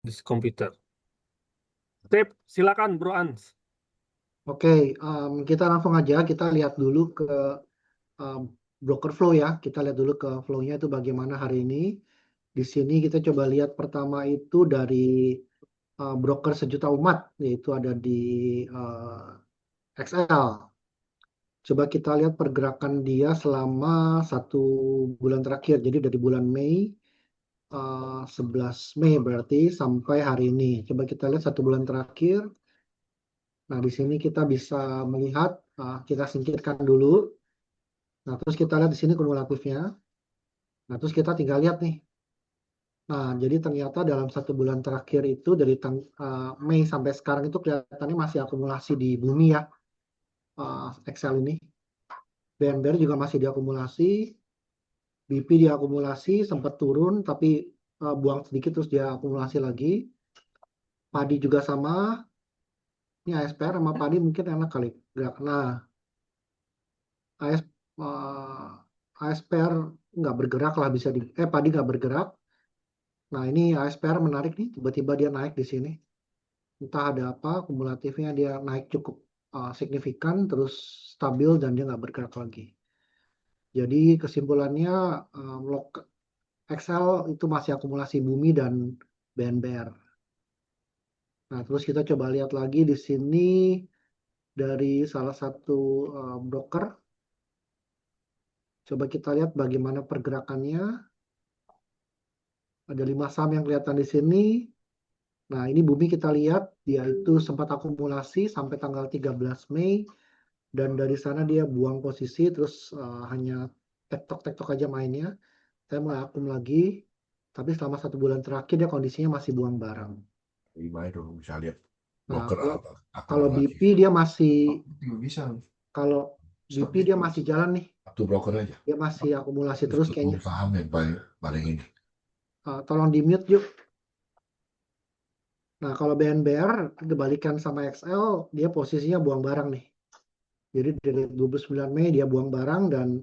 di komputer. Sip, silakan Bro Ans. Oke, kita langsung aja kita lihat dulu ke em, broker flow ya. Kita lihat dulu ke flow-nya itu bagaimana hari ini. Di sini kita coba lihat pertama itu dari broker sejuta umat, yaitu ada di XL. Coba kita lihat pergerakan dia selama 1 bulan terakhir. Jadi dari bulan Mei, 11 Mei berarti sampai hari ini. Coba kita lihat 1 bulan terakhir. Nah, di sini kita bisa melihat, kita singkirkan dulu. Nah, terus kita lihat di sini kumulatifnya. Nah, terus kita tinggal lihat nih. Nah, jadi ternyata dalam 1 bulan terakhir itu dari Mei sampai sekarang itu kelihatannya masih akumulasi di bumi ya, Excel ini. BNBR juga masih diakumulasi, BP diakumulasi, sempat turun, tapi buang sedikit terus dia akumulasi lagi. Padi juga sama, ini ASPR sama padi mungkin enak kali. Nah, AS, ASPR nggak bergerak lah bisa padi nggak bergerak. Nah, ini ASPR menarik nih, tiba-tiba dia naik di sini. Entah ada apa, kumulatifnya dia naik cukup signifikan, terus stabil dan dia nggak bergerak lagi. Jadi kesimpulannya Excel itu masih akumulasi bumi dan BNBR. Nah, terus kita coba lihat lagi di sini dari salah satu broker. Coba kita lihat bagaimana pergerakannya. Ada 5 saham yang kelihatan di sini. Nah, ini bumi kita lihat, dia itu sempat akumulasi sampai tanggal 13 Mei. Dan dari sana dia buang posisi, terus hanya tektok-tektok aja mainnya. Saya mulai akum lagi, tapi selama 1 bulan terakhir dia kondisinya masih buang barang. Gimana itu bisa lihat Nah, broker kalau apa kalau akumulasi. BP dia masih, Juga bisa kalau stop BP di dia masih jalan nih, satu broker aja. dia masih akumulasi Terus terus ketemu kayaknya. saham yang paling ini. Tolong di mute yuk. Nah, kalau BNBR kebalikan sama XL, dia posisinya buang barang nih. Jadi dari 29 Mei dia buang barang dan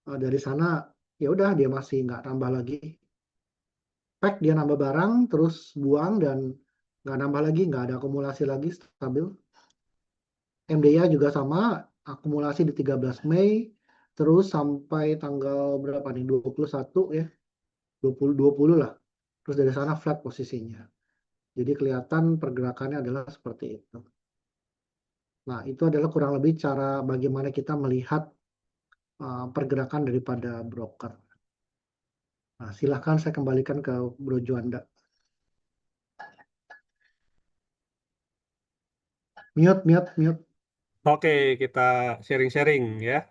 dari sana ya udah dia masih nggak tambah lagi. Pack dia nambah barang terus buang dan nggak nambah lagi, nggak ada akumulasi lagi, stabil. MDA juga sama, akumulasi di 13 Mei terus sampai tanggal berapa nih, 21 ya, 20 lah. Terus dari sana flat posisinya. Jadi kelihatan pergerakannya adalah seperti itu. Nah, itu adalah kurang lebih cara bagaimana kita melihat pergerakan daripada broker. Nah, silahkan saya kembalikan ke Bro Juanda. Mute, mute, mute. Oke, kita sharing-sharing ya.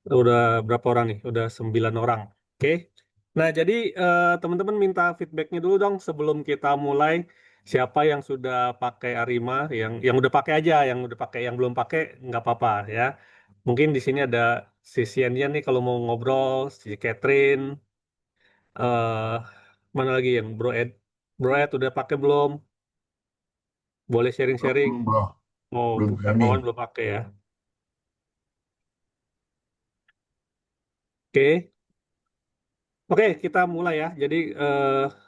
Udah berapa orang nih? Udah 9 orang. Oke. Nah, jadi teman-teman minta feedbacknya dulu dong sebelum kita mulai. Siapa yang sudah pakai Arima, yang udah pakai aja, yang udah pakai, yang belum pakai nggak apa-apa ya. Mungkin di sini ada si Sianian nih kalau mau ngobrol, si Catherine, eh mana lagi yang Bro Ed? Bro Ed udah pakai belum? Boleh sharing-sharing. Belum bro, Oh, belum Bu berani. Hermawan belum pakai ya. Oke. Oke, kita mulai ya. Jadi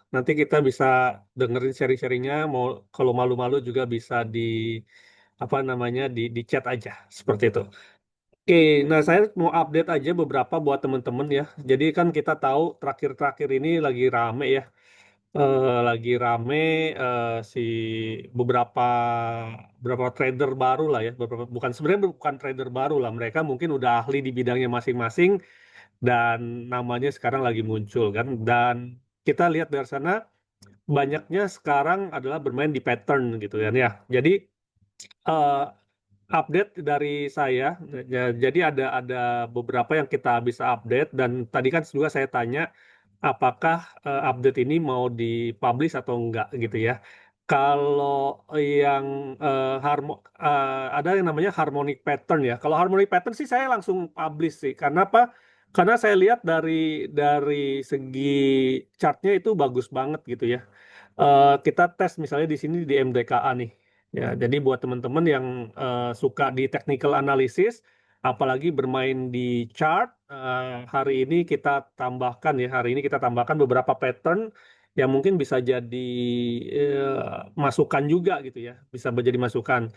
nanti kita bisa dengerin sharing-sharingnya. Mau kalau malu-malu juga bisa di apa namanya di chat aja seperti itu. Oke, nah saya mau update aja beberapa buat teman-teman ya. Jadi kan kita tahu terakhir-terakhir ini lagi rame ya. Lagi rame si beberapa beberapa trader baru lah ya. Beberapa, bukan sebenarnya bukan trader baru lah. Mereka mungkin udah ahli di bidangnya masing-masing dan namanya sekarang lagi muncul kan, dan kita lihat dari sana banyaknya sekarang adalah bermain di pattern gitu kan ya. Jadi eh, update dari saya ya, jadi ada beberapa yang kita bisa update dan tadi kan juga saya tanya apakah update ini mau dipublish atau enggak gitu ya. Kalau yang ada yang namanya harmonic pattern ya. Kalau harmonic pattern sih saya langsung publish sih. Karena apa? Karena saya lihat dari segi chartnya itu bagus banget gitu ya. Kita tes misalnya di sini di MDKA nih. Ya, jadi buat teman-teman yang suka di technical analysis, apalagi bermain di chart, hari ini kita tambahkan ya, hari ini kita tambahkan beberapa pattern yang mungkin bisa jadi masukan juga gitu ya, bisa menjadi masukan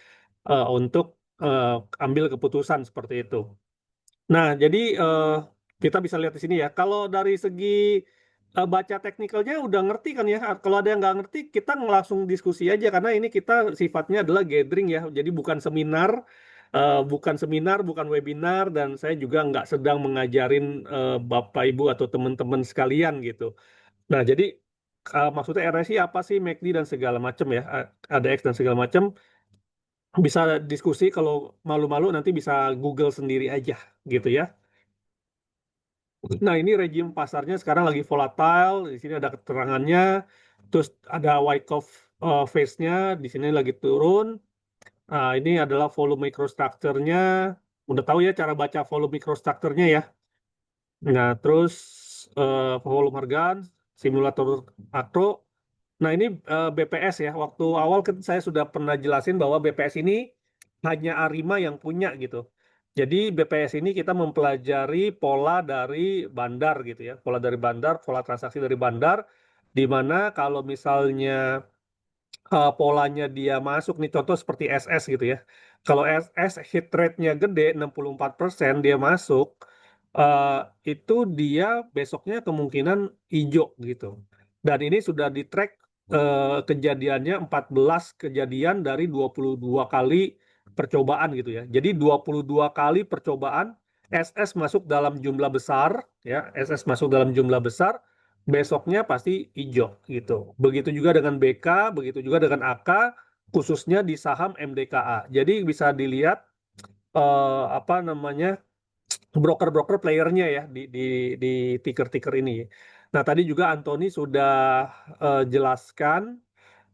untuk eh, ambil keputusan seperti itu. Nah, jadi kita bisa lihat di sini ya. Kalau dari segi baca teknikalnya udah ngerti kan ya. Kalau ada yang nggak ngerti, kita langsung diskusi aja karena ini kita sifatnya adalah gathering ya. Jadi bukan seminar, bukan webinar, dan saya juga nggak sedang mengajarin Bapak Ibu atau teman-teman sekalian gitu. Nah, jadi maksudnya RSI apa sih, MACD dan segala macam ya, ADX dan segala macam, bisa diskusi. Kalau malu-malu nanti bisa Google sendiri aja gitu ya. Nah, ini rejim pasarnya sekarang lagi volatile. Di sini ada keterangannya. Terus ada Wyckoff face-nya di sini lagi turun. Nah, ini adalah volume microstructure-nya. Udah tahu ya cara baca volume microstructure-nya ya. Nah, terus volume hargaan, simulator makro. Nah, ini BPS ya. Waktu awal kan saya sudah pernah jelasin bahwa BPS ini hanya Arima yang punya gitu. Jadi BPS ini kita mempelajari pola dari bandar gitu ya. Pola dari bandar, pola transaksi dari bandar, di mana kalau misalnya polanya dia masuk nih, contoh seperti SS gitu ya. Kalau SS hit rate-nya gede 64% dia masuk, eh, itu dia besoknya kemungkinan hijau gitu. Dan ini sudah di track kejadiannya 14 kejadian dari 22 kali percobaan gitu ya. Jadi 22 kali percobaan SS masuk dalam jumlah besar ya, SS masuk dalam jumlah besar, besoknya pasti hijau gitu. Begitu juga dengan BK, begitu juga dengan AK, khususnya di saham MDKA. Jadi bisa dilihat apa namanya, broker-broker playernya ya di ticker-ticker ini. Nah, tadi juga Anthony sudah jelaskan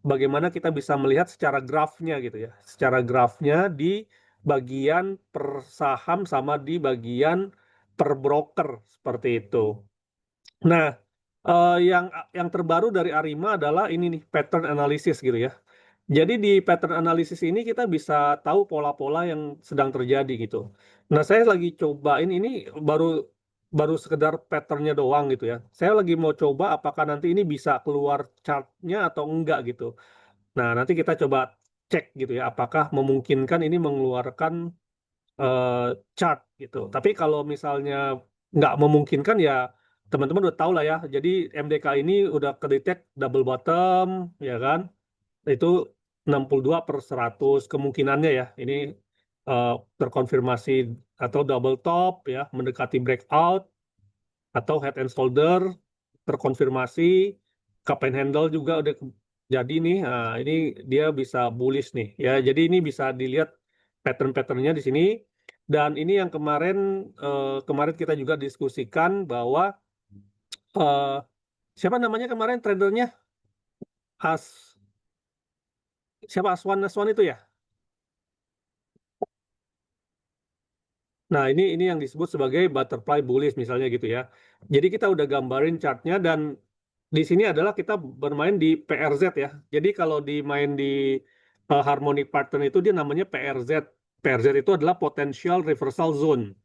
bagaimana kita bisa melihat secara grafnya gitu ya. Secara grafnya di bagian per saham sama di bagian per broker seperti itu. Nah, yang terbaru dari Arima adalah ini nih, pattern analysis gitu ya. Jadi di pattern analysis ini kita bisa tahu pola-pola yang sedang terjadi gitu. Nah, saya lagi cobain ini, baru baru sekedar patternnya doang gitu ya. Saya lagi mau coba apakah nanti ini bisa keluar chartnya atau enggak gitu. Nah, nanti kita coba cek gitu ya, apakah memungkinkan ini mengeluarkan eh, chart gitu. Tapi kalau misalnya nggak memungkinkan ya teman-teman udah tahu lah ya. Jadi MDK ini udah kedetek double bottom ya kan. Itu 62/100 kemungkinannya ya. Ini eh, terkonfirmasi atau double top ya, mendekati breakout atau head and shoulder terkonfirmasi, cup and handle juga udah jadi nih. Nah, ini dia bisa bullish nih ya. Jadi ini bisa dilihat pattern-patternnya di sini. Dan ini yang kemarin kita juga diskusikan bahwa eh, siapa namanya kemarin tradernya, As siapa, Aswan itu ya. Nah, ini yang disebut sebagai butterfly bullish misalnya gitu ya. Jadi kita udah gambarin chartnya, dan di sini adalah kita bermain di PRZ ya. Jadi kalau dimain di harmonic pattern itu dia namanya PRZ. PRZ itu adalah potential reversal zone.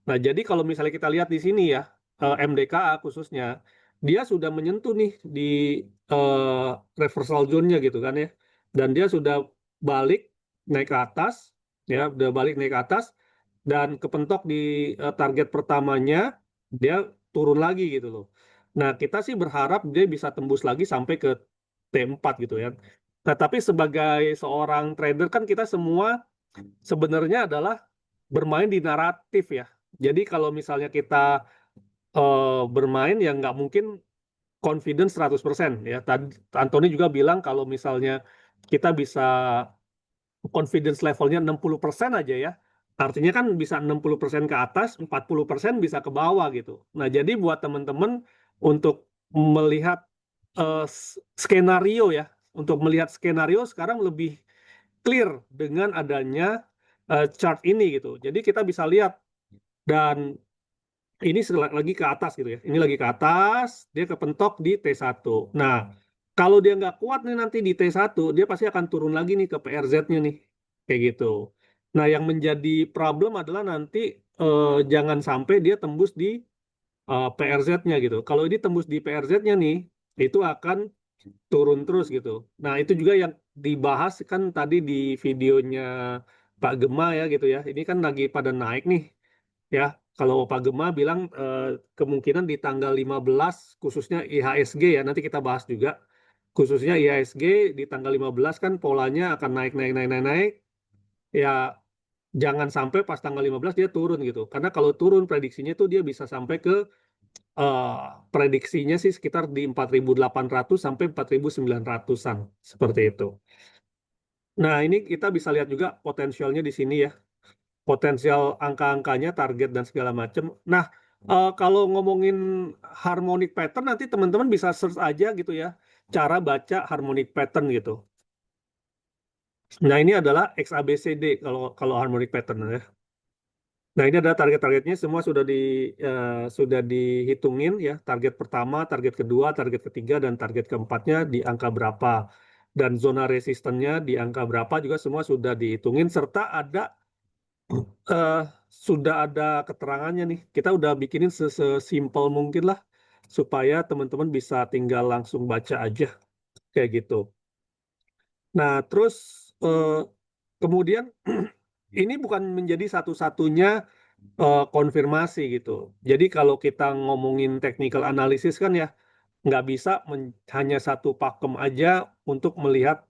Nah, jadi kalau misalnya kita lihat di sini ya, MDKA khususnya, dia sudah menyentuh nih di eh, reversal zone-nya gitu kan ya. Dan dia sudah balik naik ke atas, ya, udah balik naik ke atas, dan kepentok di target pertamanya, dia turun lagi gitu loh. Nah, kita sih berharap dia bisa tembus lagi sampai ke T4 gitu ya. Nah, tapi sebagai seorang trader kan kita semua sebenarnya adalah bermain di naratif ya. Jadi kalau misalnya kita bermain ya nggak mungkin confidence 100% ya. Tadi Anthony juga bilang kalau misalnya kita bisa confidence levelnya 60% aja ya. Artinya kan bisa 60% ke atas, 40% bisa ke bawah gitu. Nah, jadi buat teman-teman untuk melihat skenario ya, untuk melihat skenario sekarang lebih clear dengan adanya chart ini gitu. Jadi kita bisa lihat, dan ini lagi ke atas gitu ya. Ini lagi ke atas, dia kepentok di T1. Nah, kalau dia nggak kuat nih nanti di T1, dia pasti akan turun lagi nih ke PRZ-nya nih. Kayak gitu. Nah, yang menjadi problem adalah nanti jangan sampai dia tembus di PRZ-nya gitu. Kalau ini tembus di PRZ-nya nih, itu akan turun terus gitu. Nah, itu juga yang dibahas kan tadi di videonya Pak Gema ya gitu ya. Ini kan lagi pada naik nih ya. Kalau Pak Gema bilang kemungkinan di tanggal 15 khususnya IHSG ya, nanti kita bahas juga. Khususnya IHSG di tanggal 15 kan polanya akan naik naik naik naik naik. Ya jangan sampai pas tanggal 15 dia turun gitu. Karena kalau turun prediksinya tuh dia bisa sampai ke eh, prediksinya sih sekitar di 4.800 sampai 4.900-an seperti itu. Nah, ini kita bisa lihat juga potensialnya di sini ya. Potensial angka-angkanya, target dan segala macam. Nah, kalau ngomongin harmonic pattern nanti teman-teman bisa search aja gitu ya. Cara baca harmonic pattern gitu. Nah, ini adalah XABCD kalau kalau harmonic pattern ya. Nah, ini ada target-targetnya semua sudah dihitungin ya. Target pertama, target kedua, target ketiga, dan target keempatnya di angka berapa. Dan zona resistennya di angka berapa juga semua sudah dihitungin serta eh, sudah ada keterangannya nih. Kita udah bikinin sesimpel mungkin lah supaya teman-teman bisa tinggal langsung baca aja kayak gitu. Nah, terus eh, kemudian ini bukan menjadi satu-satunya konfirmasi gitu. Jadi kalau kita ngomongin technical analysis kan ya nggak bisa hanya satu pakem aja untuk melihat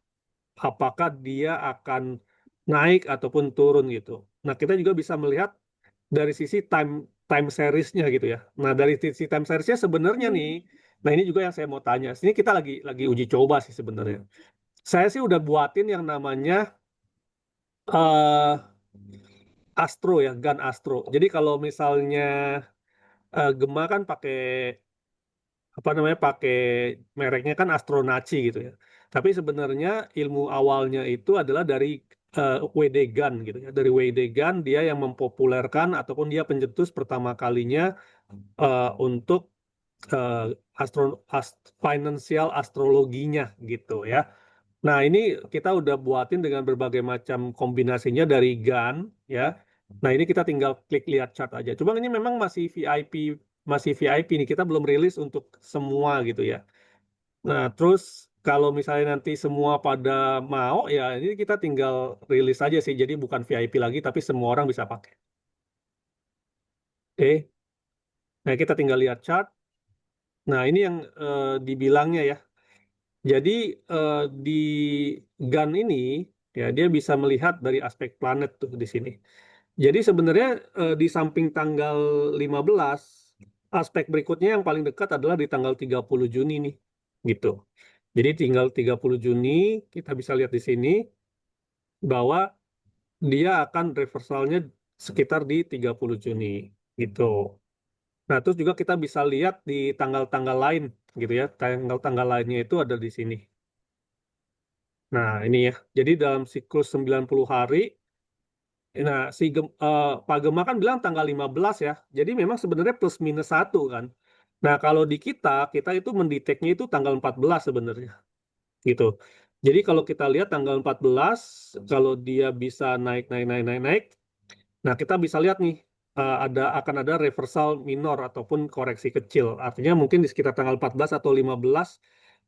apakah dia akan naik ataupun turun gitu. Nah, kita juga bisa melihat dari sisi time time seriesnya gitu ya. Nah, dari sisi time seriesnya sebenarnya nih, nah ini juga yang saya mau tanya. Ini kita lagi uji coba sih sebenarnya. Saya sih udah buatin yang namanya eh Astro ya, Gun Astro. Jadi kalau misalnya Gema kan pakai apa namanya pakai mereknya kan Astronaci gitu ya. Tapi sebenarnya ilmu awalnya itu adalah dari WD Gun gitu ya. Dari WD Gun dia yang mempopulerkan ataupun dia pencetus pertama kalinya untuk eh, financial astrologinya gitu ya. Nah, ini kita udah buatin dengan berbagai macam kombinasinya dari GAN ya. Nah, ini kita tinggal klik lihat chart aja. Cuma ini memang masih VIP nih. Kita belum rilis untuk semua gitu ya. Nah, terus kalau misalnya nanti semua pada mau ya ini kita tinggal rilis aja sih. Jadi bukan VIP lagi tapi semua orang bisa pakai. Oke. Nah, kita tinggal lihat chart. Nah, ini yang dibilangnya ya. Jadi eh, di GAN ini ya dia bisa melihat dari aspek planet tuh di sini. Jadi sebenarnya di samping tanggal 15 aspek berikutnya yang paling dekat adalah di tanggal 30 Juni nih. Gitu. Jadi tinggal 30 Juni kita bisa lihat di sini bahwa dia akan reversalnya sekitar di 30 Juni gitu. Nah, terus juga kita bisa lihat di tanggal-tanggal lain gitu ya. Tanggal-tanggal lainnya itu ada di sini. Nah, ini ya. Jadi dalam siklus 90 hari, nah Pak Gema kan bilang tanggal 15 ya. Jadi memang sebenarnya plus minus satu kan. Nah, kalau di kita itu mendeteknya itu tanggal 14 sebenarnya. Gitu. Jadi kalau kita lihat tanggal 14, kalau dia bisa naik, naik, naik, naik, naik, nah kita bisa lihat nih, akan ada reversal minor ataupun koreksi kecil. Artinya mungkin di sekitar tanggal 14 atau 15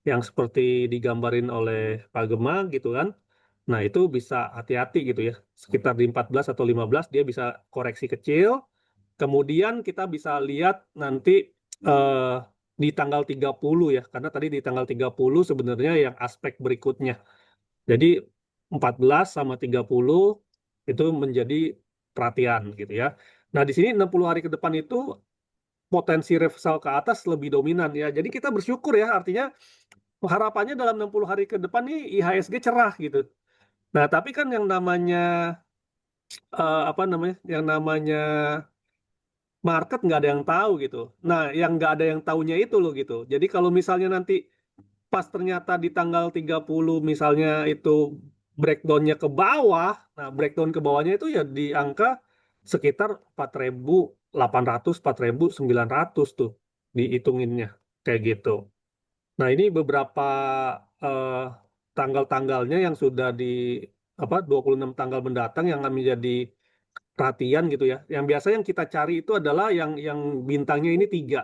yang seperti digambarin oleh Pak Gema gitu kan. Nah, itu bisa hati-hati gitu ya. Sekitar di 14 atau 15 dia bisa koreksi kecil. Kemudian kita bisa lihat nanti eh, di tanggal 30 ya. Karena tadi di tanggal 30 sebenarnya yang aspek berikutnya. Jadi 14 sama 30 itu menjadi perhatian gitu ya. Nah, di sini 60 hari ke depan itu potensi reversal ke atas lebih dominan ya. Jadi kita bersyukur ya, artinya harapannya dalam 60 hari ke depan nih IHSG cerah gitu. Nah, tapi kan yang namanya apa namanya? Yang namanya market nggak ada yang tahu gitu. Nah, yang nggak ada yang tahunya itu loh gitu. Jadi kalau misalnya nanti pas ternyata di tanggal 30 misalnya itu breakdownnya ke bawah, nah breakdown ke bawahnya itu ya di angka sekitar 4.800, 4.900 tuh dihitunginnya kayak gitu. Nah, ini beberapa eh, tanggal-tanggalnya yang sudah di 26 tanggal mendatang yang akan menjadi perhatian gitu ya. Yang biasa yang kita cari itu adalah yang bintangnya ini 3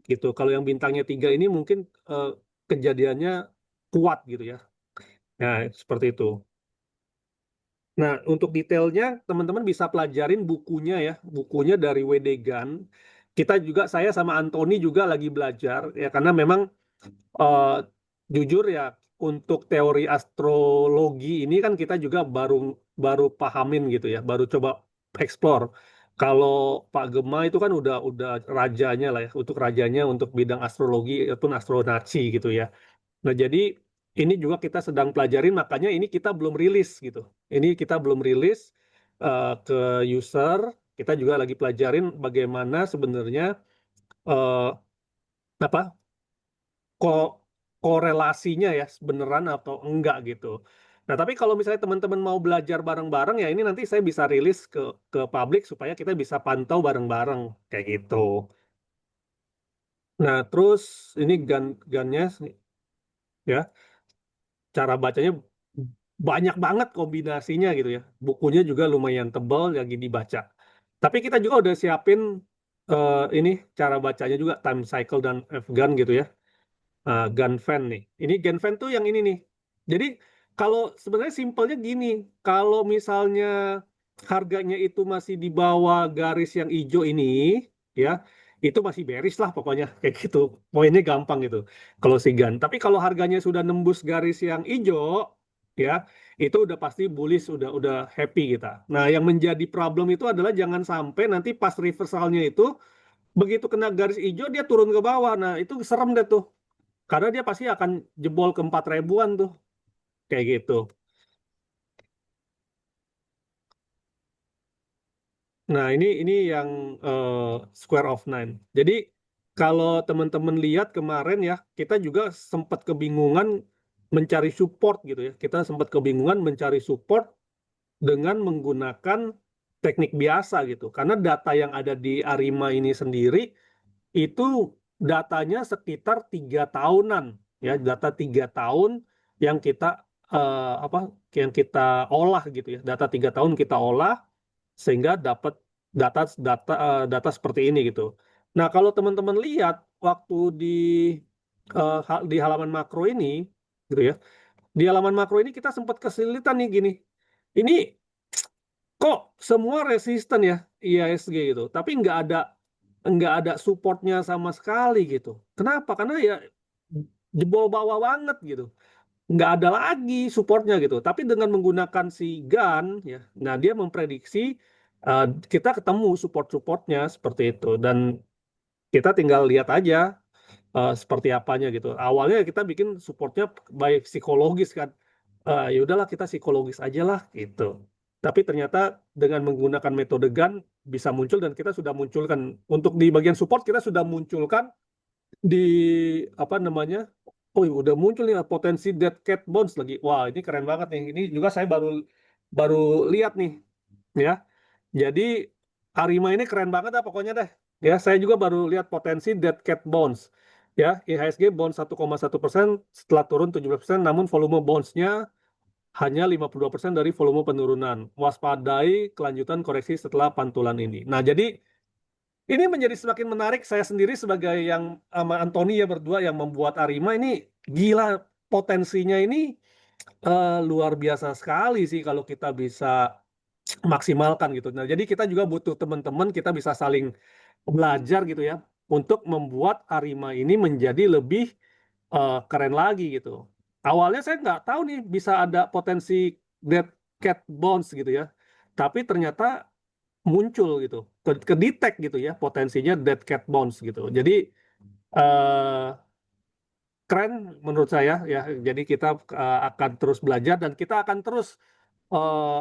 gitu. Kalau yang bintangnya 3 ini mungkin kejadiannya kuat gitu ya. Nah, seperti itu. Nah, untuk detailnya teman-teman bisa pelajarin bukunya ya, bukunya dari W.D. Gunn. Kita juga, saya sama Anthony juga lagi belajar ya, karena memang eh, jujur ya, untuk teori astrologi ini kan kita juga baru baru pahamin gitu ya, baru coba explore. Kalau Pak Gema itu kan udah rajanya lah ya, untuk rajanya untuk bidang astrologi ataupun astronaci gitu ya. Nah, jadi ini juga kita sedang pelajarin, makanya ini kita belum rilis gitu. Ini kita belum rilis ke user. Kita juga lagi pelajarin bagaimana sebenarnya eh, apa ko- korelasinya ya, beneran atau enggak gitu. Nah, tapi kalau misalnya teman-teman mau belajar bareng-bareng ya, ini nanti saya bisa rilis ke publik supaya kita bisa pantau bareng-bareng kayak gitu. Nah, terus ini gunnya ya, cara bacanya banyak banget kombinasinya gitu ya. Bukunya juga lumayan tebal lagi dibaca. Tapi kita juga udah siapin ini cara bacanya juga, time cycle dan F-gun gitu ya. Gunfan nih. Ini Gunfan tuh yang ini nih. Jadi kalau sebenarnya simpelnya gini, kalau misalnya harganya itu masih di bawah garis yang hijau ini, ya itu masih bearish lah pokoknya kayak gitu. Poinnya gampang gitu. Kalau si Gun. Tapi kalau harganya sudah nembus garis yang hijau, ya itu udah pasti bullish, udah happy kita. Nah, yang menjadi problem itu adalah jangan sampai nanti pas reversalnya itu begitu kena garis hijau dia turun ke bawah. Nah, itu serem deh tuh. Karena dia pasti akan jebol ke 4 ribuan tuh. Kayak gitu. Nah, ini yang eh, Square of Nine. Jadi, kalau teman-teman lihat kemarin ya, kita juga sempat kebingungan mencari support gitu ya. Kita sempat kebingungan mencari support dengan menggunakan teknik biasa gitu. Karena data yang ada di Arima ini sendiri itu datanya sekitar 3 tahunan ya, data 3 tahun yang kita apa yang kita olah gitu ya, data 3 tahun kita olah sehingga dapat data data seperti ini gitu. Nah, kalau teman-teman lihat waktu di halaman makro ini gitu ya, di halaman makro ini kita sempat kesulitan nih gini, ini kok semua resisten ya IISG gitu, tapi nggak ada supportnya sama sekali gitu. Kenapa? Karena ya jebol bawah banget gitu. Nggak ada lagi supportnya gitu. Tapi dengan menggunakan si GAN, ya, nah dia memprediksi uh, kita ketemu support-supportnya seperti itu. Dan kita tinggal lihat aja seperti apanya gitu. Awalnya kita bikin supportnya baik psikologis kan. Ya udahlah kita psikologis aja lah gitu. Tapi ternyata dengan menggunakan metode GAN bisa muncul, dan kita sudah munculkan untuk di bagian support, kita sudah munculkan di apa namanya? Oh, udah muncul nih potensi dead cat bounce lagi. Wah, ini keren banget nih. Ini juga saya baru baru lihat nih, ya. Jadi Arima ini keren banget lah pokoknya deh. Ya, saya juga baru lihat potensi dead cat bounce. Ya, IHSG bounce 1,1% setelah turun 17%, namun volume bounce-nya hanya 52% dari volume penurunan. Waspadai kelanjutan koreksi setelah pantulan ini. Nah, jadi ini menjadi semakin menarik. Saya sendiri sebagai yang sama Anthony ya berdua yang membuat Arima ini, gila potensinya ini luar biasa sekali sih kalau kita bisa maksimalkan gitu. Nah, jadi kita juga butuh teman-teman, kita bisa saling belajar gitu ya untuk membuat Arima ini menjadi lebih keren lagi gitu. Awalnya saya nggak tahu nih bisa ada potensi dead cat bounce gitu ya. Tapi ternyata muncul gitu, ke detect gitu ya potensinya dead cat bounce gitu. Jadi eh, keren menurut saya ya. Jadi kita akan terus belajar dan kita akan terus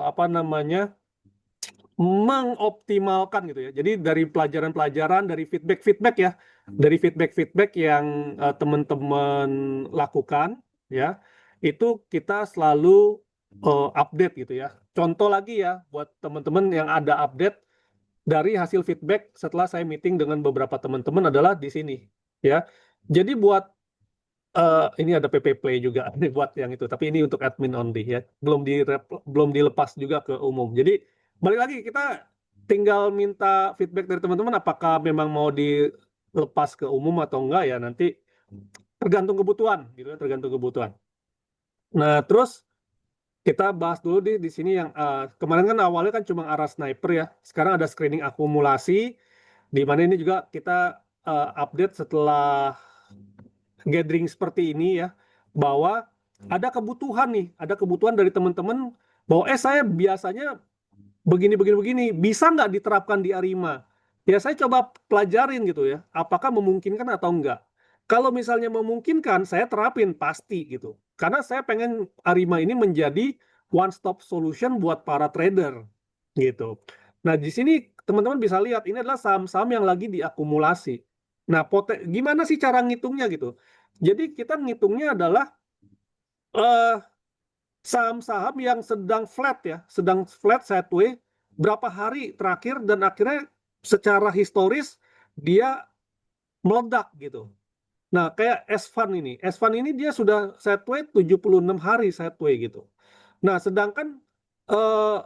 apa namanya mengoptimalkan gitu ya. Jadi dari pelajaran-pelajaran, dari feedback-feedback ya, dari feedback-feedback yang teman-teman lakukan ya, itu kita selalu update gitu ya. Contoh lagi ya buat teman-teman yang ada update dari hasil feedback setelah saya meeting dengan beberapa teman-teman adalah di sini ya. Jadi buat ini ada PP Play juga ini buat yang itu, tapi ini untuk admin only ya. Belum dilepas juga ke umum. Jadi balik lagi kita tinggal minta feedback dari teman-teman apakah memang mau dilepas ke umum atau enggak ya, nanti tergantung kebutuhan gitu ya, tergantung kebutuhan. Nah, terus kita bahas dulu di sini yang kemarin kan awalnya kan cuma arah sniper ya. Sekarang ada screening akumulasi, di mana ini juga kita update setelah gathering seperti ini ya, bahwa ada kebutuhan dari teman-teman bahwa saya biasanya begini, bisa nggak diterapkan di Arima? Ya saya coba pelajarin gitu ya, apakah memungkinkan atau enggak. Kalau misalnya memungkinkan, saya terapin pasti gitu. Karena saya pengen Arima ini menjadi one stop solution buat para trader gitu. Nah, di sini teman-teman bisa lihat ini adalah saham-saham yang lagi diakumulasi. Nah, gimana sih cara ngitungnya gitu? Jadi kita ngitungnya adalah eh, saham-saham yang sedang flat ya, sedang flat sideways berapa hari terakhir dan akhirnya secara historis dia meledak gitu. Nah, kayak S-Fund ini dia sudah sideways 76 hari sideways gitu. Nah, sedangkan eh,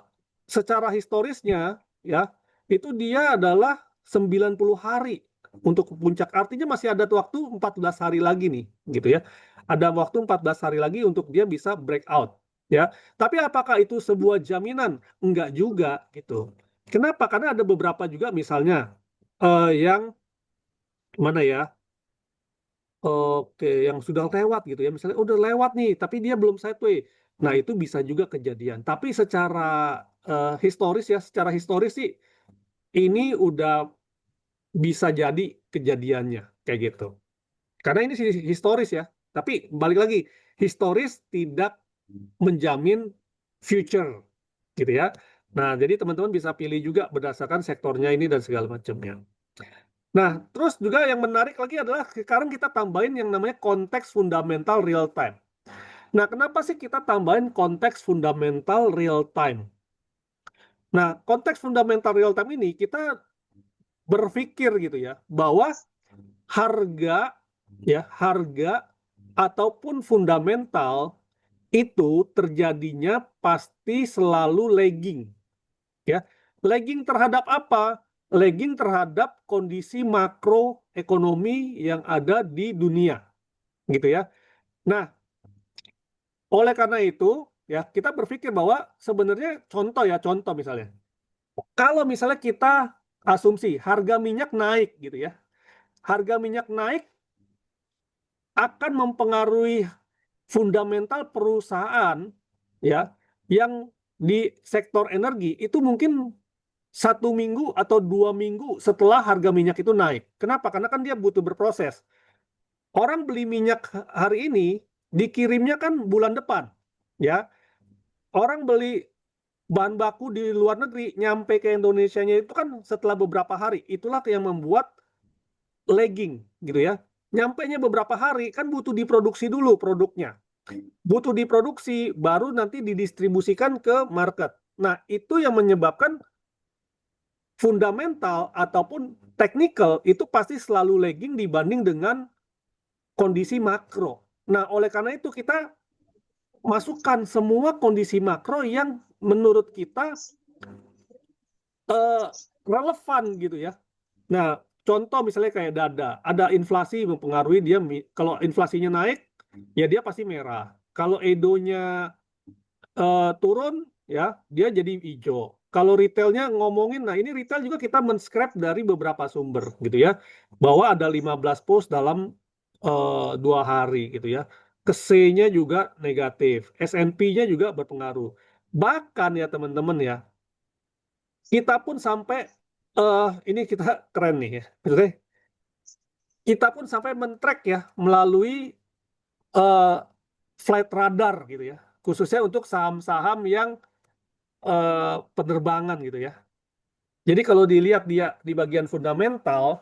secara historisnya ya, itu dia adalah 90 hari untuk puncak. Artinya masih ada waktu 14 hari lagi nih, gitu ya. Ada waktu 14 hari lagi untuk dia bisa breakout, ya. Tapi apakah itu sebuah jaminan? Enggak juga, gitu. Kenapa? Karena ada beberapa juga misalnya yang mana ya? Oke, yang sudah lewat gitu ya. Misalnya udah lewat nih, tapi dia belum sideways. Nah, itu bisa juga kejadian. Tapi secara secara historis sih ini udah bisa jadi kejadiannya kayak gitu. Karena ini sih historis ya. Tapi balik lagi, historis tidak menjamin future gitu ya. Nah, jadi teman-teman bisa pilih juga berdasarkan sektornya ini dan segala macamnya. Nah, terus juga yang menarik lagi adalah sekarang kita tambahin yang namanya konteks fundamental real time. Nah, kenapa sih kita tambahin konteks fundamental real time? Nah, konteks fundamental real time ini kita berpikir gitu ya, bahwa harga ataupun fundamental itu terjadinya pasti selalu lagging ya. Lagging terhadap apa? Lagging terhadap kondisi makroekonomi yang ada di dunia gitu ya. Nah, oleh karena itu ya kita berpikir bahwa sebenarnya contoh misalnya. Kalau misalnya kita asumsi harga minyak naik gitu ya. Harga minyak naik akan mempengaruhi fundamental perusahaan ya yang di sektor energi itu mungkin 1 minggu atau 2 minggu setelah harga minyak itu naik. Kenapa? Karena kan dia butuh berproses. Orang beli minyak hari ini dikirimnya kan bulan depan, ya. Orang beli bahan baku di luar negeri nyampe ke Indonesianya itu kan setelah beberapa hari. Itulah yang membuat lagging, gitu ya. Nyampenya beberapa hari kan butuh diproduksi dulu produknya. Butuh diproduksi baru nanti didistribusikan ke market. Nah, itu yang menyebabkan fundamental ataupun technical itu pasti selalu lagging dibanding dengan kondisi makro. Nah, oleh karena itu kita masukkan semua kondisi makro yang menurut kita relevan gitu ya. Nah, contoh misalnya kayak ada inflasi mempengaruhi dia, kalau inflasinya naik, ya dia pasti merah. Kalau edonya turun, ya dia jadi hijau. Kalau retailnya ngomongin, nah ini retail juga kita men-scrap dari beberapa sumber gitu ya, bahwa ada 15 post dalam 2 hari gitu ya. Ke-C-nya juga negatif, S&P-nya juga berpengaruh. Bahkan ya teman-teman ya, kita pun sampai ini kita keren nih ya, maksudnya kita pun sampai men-track ya melalui uh, flight radar gitu ya, khususnya untuk saham-saham yang penerbangan gitu ya. Jadi kalau dilihat dia di bagian fundamental,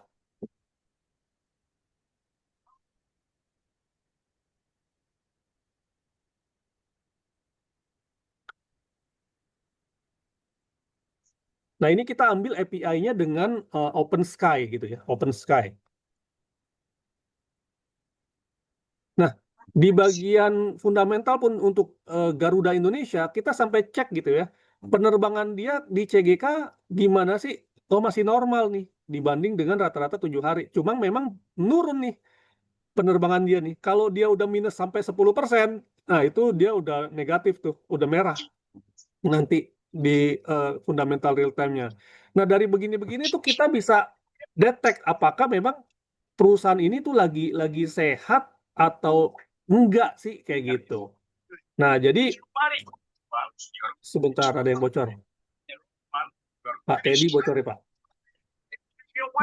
nah ini kita ambil API-nya dengan OpenSky gitu ya, OpenSky. Nah, di bagian fundamental pun untuk Garuda Indonesia, kita sampai cek gitu ya, penerbangan dia di CGK gimana sih? Oh masih normal nih, dibanding dengan rata-rata 7 hari. Cuma memang nurun nih. penerbangan dia nih. Kalau dia udah minus sampai 10%, nah itu dia udah negatif tuh, udah merah nanti di fundamental real time-nya. Nah, dari begini-begini tuh kita bisa detect apakah memang perusahaan ini tuh lagi sehat atau enggak sih kayak gitu. Nah, jadi sebentar ada yang bocor. Pak Teddy bocor ya, Pak.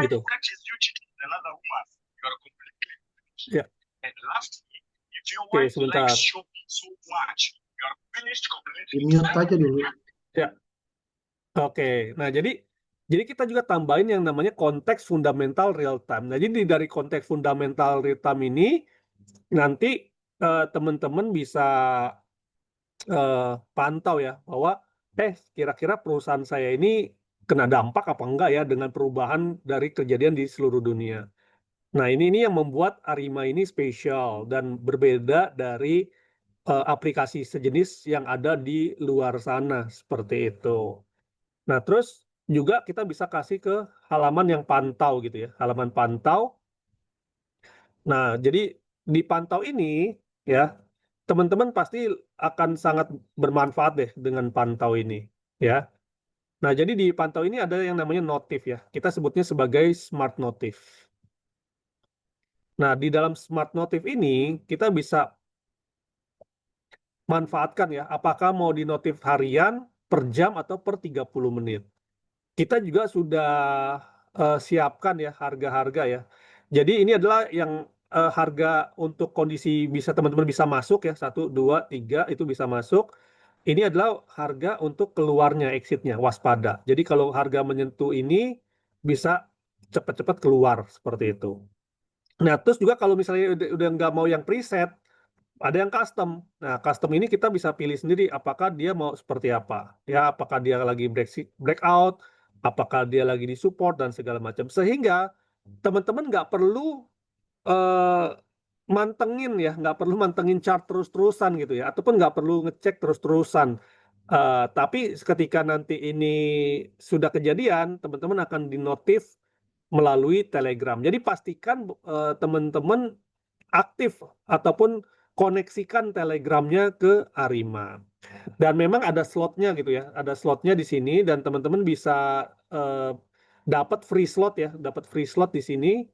Gitu. Ya. Oke, sebentar. Di-mute aja dulu. Ya. Oke. Nah, jadi kita juga tambahin yang namanya konteks fundamental real time. Nah, jadi dari konteks fundamental real time ini nanti teman-teman bisa pantau ya bahwa kira-kira perusahaan saya ini kena dampak apa enggak ya dengan perubahan dari kejadian di seluruh dunia. Nah, ini yang membuat Arima ini spesial dan berbeda dari aplikasi sejenis yang ada di luar sana seperti itu. Nah, terus juga kita bisa kasih ke halaman yang pantau gitu ya, halaman pantau. Nah, jadi di pantau ini ya, teman-teman pasti akan sangat bermanfaat deh dengan pantau ini ya. Nah, jadi di pantau ini ada yang namanya notif ya. Kita sebutnya sebagai smart notif. Nah, di dalam smart notif ini kita bisa manfaatkan ya, apakah mau di notif harian, per jam atau per 30 menit. Kita juga sudah siapkan ya harga-harga ya. Jadi ini adalah yang harga untuk kondisi bisa teman-teman bisa masuk ya 1, 2, 3 itu bisa masuk. Ini adalah harga untuk keluarnya exitnya waspada. Jadi kalau harga menyentuh ini bisa cepat-cepat keluar seperti itu. Nah terus juga kalau misalnya udah nggak mau yang preset, ada yang custom. Nah, custom ini kita bisa pilih sendiri apakah dia mau seperti apa. Ya, apakah dia lagi breakout, apakah dia lagi di support dan segala macam. Sehingga teman-teman nggak perlu eh, mantengin ya, nggak perlu mantengin chart terus-terusan gitu ya, ataupun nggak perlu ngecek terus-terusan. Tapi ketika nanti ini sudah kejadian, teman-teman akan dinotif melalui Telegram. Jadi pastikan teman-teman aktif ataupun koneksikan Telegramnya ke Arima. Dan memang ada slotnya gitu ya, ada slotnya di sini dan teman-teman bisa dapat free slot ya, dapat free slot di sini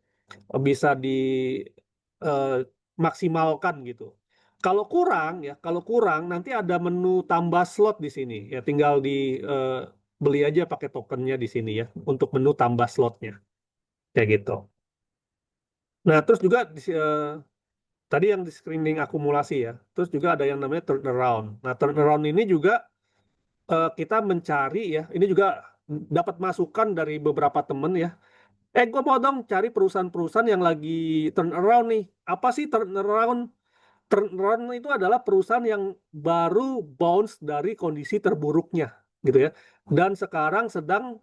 bisa dimaksimalkan gitu. Kalau kurang nanti ada menu tambah slot di sini ya, tinggal beli aja pakai tokennya di sini ya untuk menu tambah slotnya kayak gitu. Nah terus juga tadi yang di screening akumulasi ya. Terus juga ada yang namanya turnaround. Nah, turnaround ini juga kita mencari ya. Ini juga dapat masukan dari beberapa temen ya. Gue mau dong cari perusahaan-perusahaan yang lagi turnaround nih. Apa sih turnaround? Turnaround itu adalah perusahaan yang baru bounce dari kondisi terburuknya, gitu ya. Dan sekarang sedang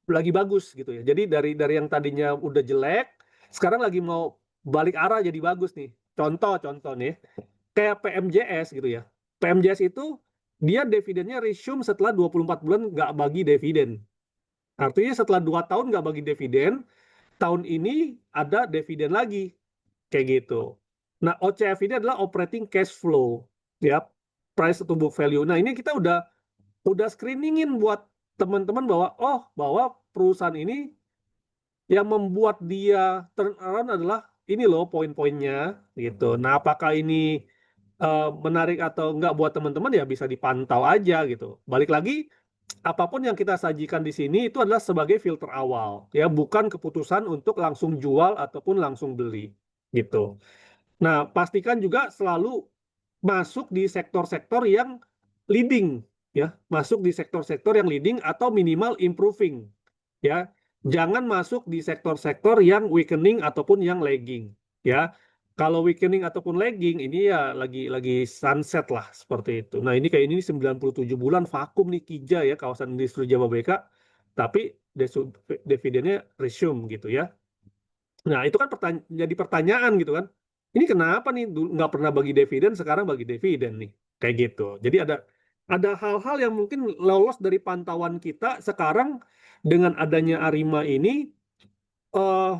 lagi bagus gitu ya. Jadi dari yang tadinya udah jelek, sekarang lagi mau balik arah jadi bagus nih. Contoh nih, kayak PMJS gitu ya. PMJS itu dia dividennya resume setelah 24 bulan nggak bagi dividen. Artinya setelah 2 tahun nggak bagi dividen, tahun ini ada dividen lagi. Kayak gitu. Nah, OCF ini adalah operating cash flow. Ya, price to book value. Nah, ini kita udah screeningin buat teman-teman bahwa perusahaan ini yang membuat dia turn around adalah ini loh poin-poinnya gitu. Nah, apakah ini menarik atau enggak buat teman-teman ya bisa dipantau aja gitu. Balik lagi, apapun yang kita sajikan di sini itu adalah sebagai filter awal ya, bukan keputusan untuk langsung jual ataupun langsung beli gitu. Nah, pastikan juga selalu masuk di sektor-sektor yang leading ya, masuk di sektor-sektor yang leading atau minimal improving ya. Jangan masuk di sektor-sektor yang weakening ataupun yang lagging ya. Kalau weakening ataupun lagging ini ya lagi sunset lah seperti itu. Nah, ini kayak ini 97 bulan vakum nih Kija ya, kawasan industri Jababeka, tapi dividennya resume gitu ya. Nah, itu kan jadi pertanyaan gitu kan. Ini kenapa nih nggak pernah bagi dividen, sekarang bagi dividen nih. Kayak gitu. Jadi ada hal-hal yang mungkin lolos dari pantauan kita sekarang dengan adanya Arima ini, eh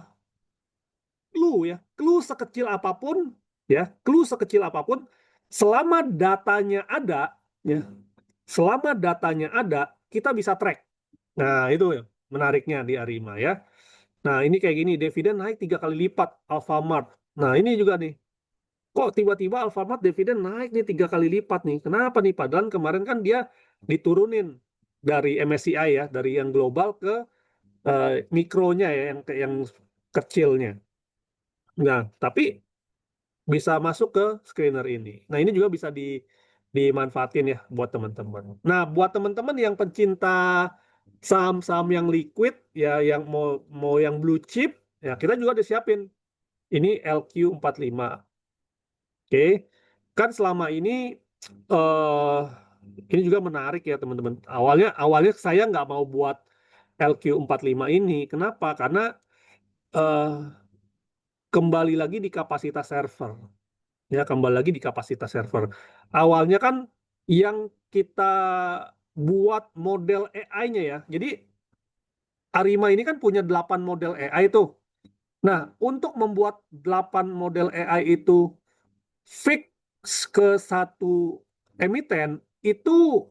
clue ya, clue sekecil apapun ya, clue sekecil apapun selama datanya ada ya, selama datanya ada kita bisa track. Nah, itu ya menariknya di Arima ya. Nah, ini kayak gini, dividen naik 3 kali lipat Alfamart. Nah, ini juga nih. Kok tiba-tiba Alfamart dividen naik nih 3 kali lipat nih? Kenapa nih? Padahal kemarin kan dia diturunin dari MSCI ya, dari yang global ke mikronya ya, yang kecilnya. Nah, tapi bisa masuk ke screener ini. Nah, ini juga bisa dimanfaatin ya buat teman-teman. Nah, buat teman-teman yang pencinta saham-saham yang liquid ya, yang mau mau yang blue chip, ya kita juga disiapin. Ini LQ45. Oke. Kan selama ini juga menarik ya teman-teman. Awalnya saya nggak mau buat LQ45 ini. Kenapa? Karena eh, kembali lagi di kapasitas server. Ya, kembali lagi di kapasitas server. Awalnya kan yang kita buat model AI-nya ya. Jadi Arima ini kan punya 8 model AI tuh. Nah, untuk membuat 8 model AI itu fix ke satu emiten, itu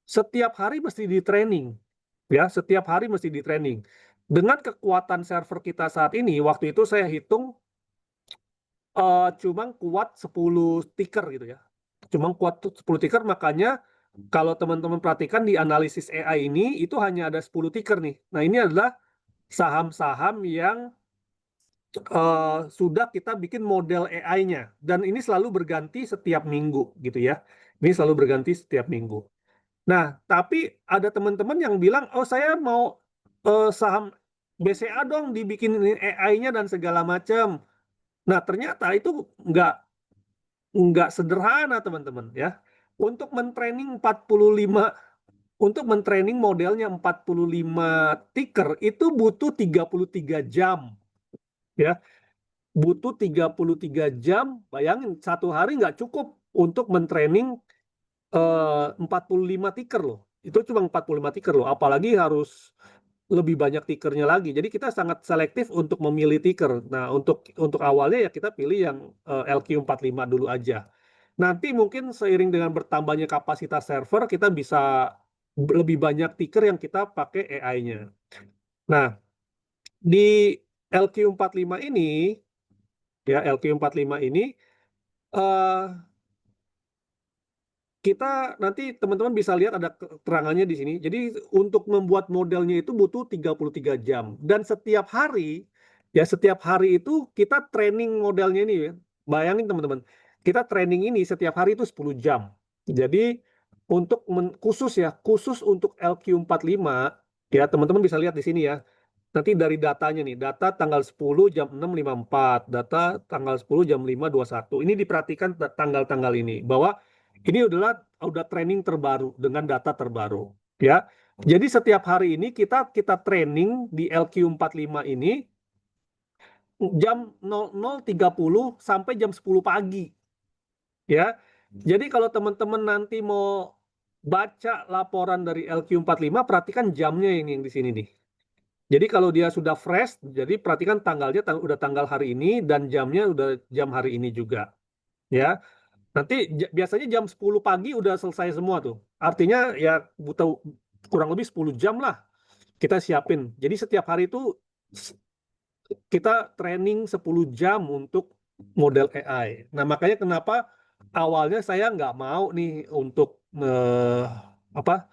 setiap hari mesti di training. Ya, setiap hari mesti di training. Dengan kekuatan server kita saat ini, waktu itu saya hitung cuma kuat 10 ticker gitu ya. Cuma kuat 10 ticker, makanya kalau teman-teman perhatikan di analisis AI ini itu hanya ada 10 ticker nih. Nah, ini adalah saham-saham yang sudah kita bikin model AI-nya, dan ini selalu berganti setiap minggu gitu ya. Ini selalu berganti setiap minggu. Nah, tapi ada teman-teman yang bilang, oh saya mau saham BCA dong dibikin AI-nya dan segala macam. Nah, ternyata itu nggak sederhana teman-teman ya. Untuk mentraining 45 untuk mentraining modelnya 45 ticker itu butuh 33 jam ya. Butuh 33 jam, bayangin satu hari nggak cukup untuk mentraining 45 ticker loh. Itu cuma 45 ticker loh, apalagi harus lebih banyak tickernya lagi. Jadi kita sangat selektif untuk memilih ticker. Nah, untuk awalnya ya kita pilih yang LQ45 dulu aja. Nanti mungkin seiring dengan bertambahnya kapasitas server, kita bisa lebih banyak ticker yang kita pakai AI-nya. Nah, di LQ45 ini, ya LQ45 ini, eh, kita nanti teman-teman bisa lihat ada keterangannya di sini. Jadi untuk membuat modelnya itu butuh 33 jam. Dan setiap hari itu kita training modelnya ini ya. Bayangin teman-teman, kita training ini setiap hari itu 10 jam. Jadi khusus untuk LQ45 ya, teman-teman bisa lihat di sini ya. Nanti dari datanya nih, data tanggal 10 jam 6.54, data tanggal 10 jam 5.21. Ini diperhatikan tanggal-tanggal ini bahwa ini udah training terbaru dengan data terbaru, ya. Jadi setiap hari ini kita training di LQ45 ini jam 00.30 sampai jam 10 pagi, ya. Jadi kalau teman-teman nanti mau baca laporan dari LQ45, perhatikan jamnya ini yang di sini nih. Jadi kalau dia sudah fresh, jadi perhatikan tanggalnya udah tanggal hari ini dan jamnya udah jam hari ini juga, ya. Nanti biasanya jam 10 pagi udah selesai semua tuh. Artinya ya butuh kurang lebih 10 jam lah kita siapin. Jadi setiap hari itu kita training 10 jam untuk model AI. Nah, makanya kenapa awalnya saya nggak mau nih untuk apa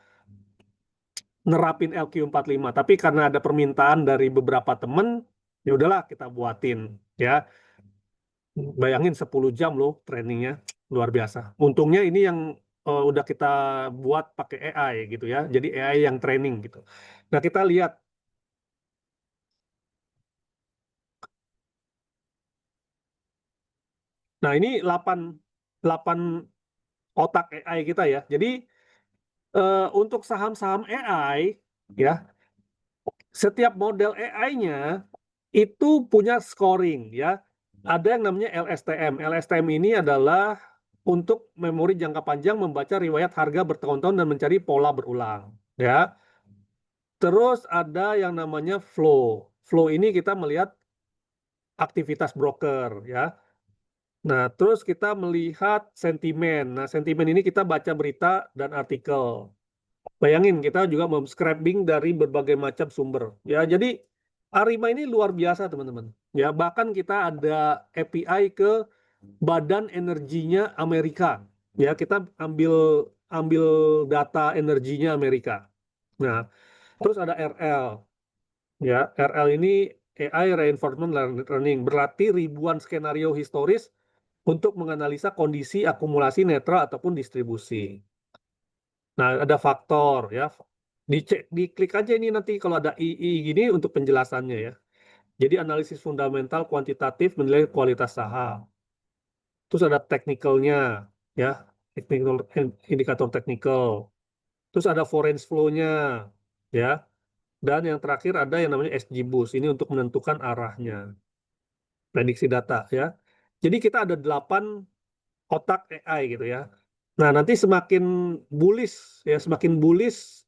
nerapin LQ45, tapi karena ada permintaan dari beberapa temen, ya udahlah kita buatin ya. Bayangin 10 jam loh trainingnya, luar biasa. Untungnya ini yang udah kita buat pakai AI gitu ya. Jadi AI yang training gitu. Nah, kita lihat. Nah, ini 8 otak AI kita ya. Jadi untuk saham-saham AI ya, setiap model AI-nya itu punya scoring ya. Ada yang namanya LSTM. LSTM ini adalah untuk memori jangka panjang membaca riwayat harga bertahun-tahun dan mencari pola berulang. Ya. Terus ada yang namanya flow. Flow ini kita melihat aktivitas broker ya. Nah, terus kita melihat sentimen. Nah, sentimen ini kita baca berita dan artikel. Bayangin kita juga scraping dari berbagai macam sumber. Ya, jadi Arima ini luar biasa teman-teman. Ya, bahkan kita ada API ke Badan Energinya Amerika. Ya, kita ambil ambil data energinya Amerika. Nah, terus ada RL. Ya, RL ini AI Reinforcement Learning berlatih ribuan skenario historis untuk menganalisa kondisi akumulasi netral ataupun distribusi. Nah, ada faktor ya. Diklik aja ini nanti kalau ada II gini untuk penjelasannya ya. Jadi analisis fundamental kuantitatif menilai kualitas saham. Terus ada technicalnya ya, technical indikator technical. Terus ada foreign flow-nya ya. Dan yang terakhir ada yang namanya SG Boost. Ini untuk menentukan arahnya. Prediksi data ya. Jadi kita ada 8 otak AI gitu ya. Nah, nanti semakin bullish ya, semakin bullish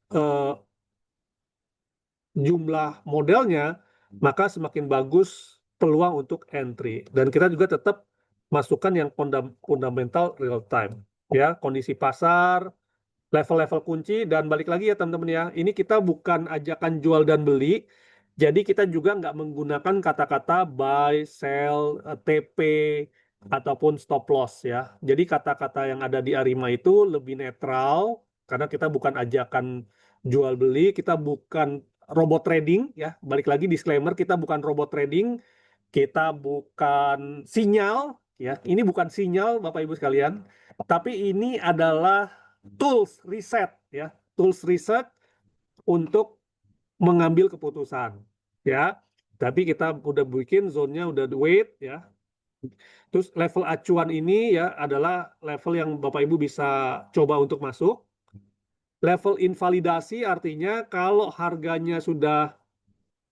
jumlah modelnya, maka semakin bagus peluang untuk entry. Dan kita juga tetap masukkan yang fundamental real time. Ya, kondisi pasar, level-level kunci, dan balik lagi ya teman-teman ya, ini kita bukan ajakan jual dan beli, jadi kita juga nggak menggunakan kata-kata buy, sell, TP, ataupun stop loss ya. Jadi kata-kata yang ada di Arima itu lebih netral, karena kita bukan ajakan jual beli, kita bukan robot trading ya. Balik lagi disclaimer, kita bukan robot trading, kita bukan sinyal ya. Ini bukan sinyal Bapak Ibu sekalian, tapi ini adalah tools riset ya, tools riset untuk mengambil keputusan ya. Tapi kita udah bikin zone-nya udah weight ya. Terus level acuan ini ya adalah level yang Bapak Ibu bisa coba untuk masuk. Level invalidasi artinya kalau harganya sudah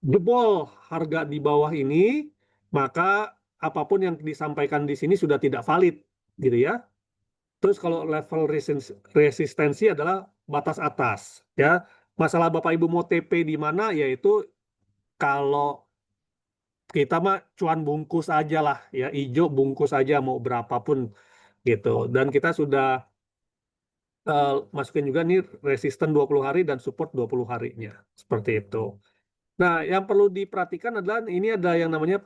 jebol harga di bawah ini, maka apapun yang disampaikan di sini sudah tidak valid gitu ya. Terus kalau level resistensi adalah batas atas ya. Masalah Bapak Ibu mau TP di mana yaitu kalau kita mah cuan bungkus aja lah ya, hijau bungkus aja mau berapapun gitu. Dan kita sudah masukin juga nih resisten 20 hari dan support 20 harinya. Seperti itu. Nah, yang perlu diperhatikan adalah ini ada yang namanya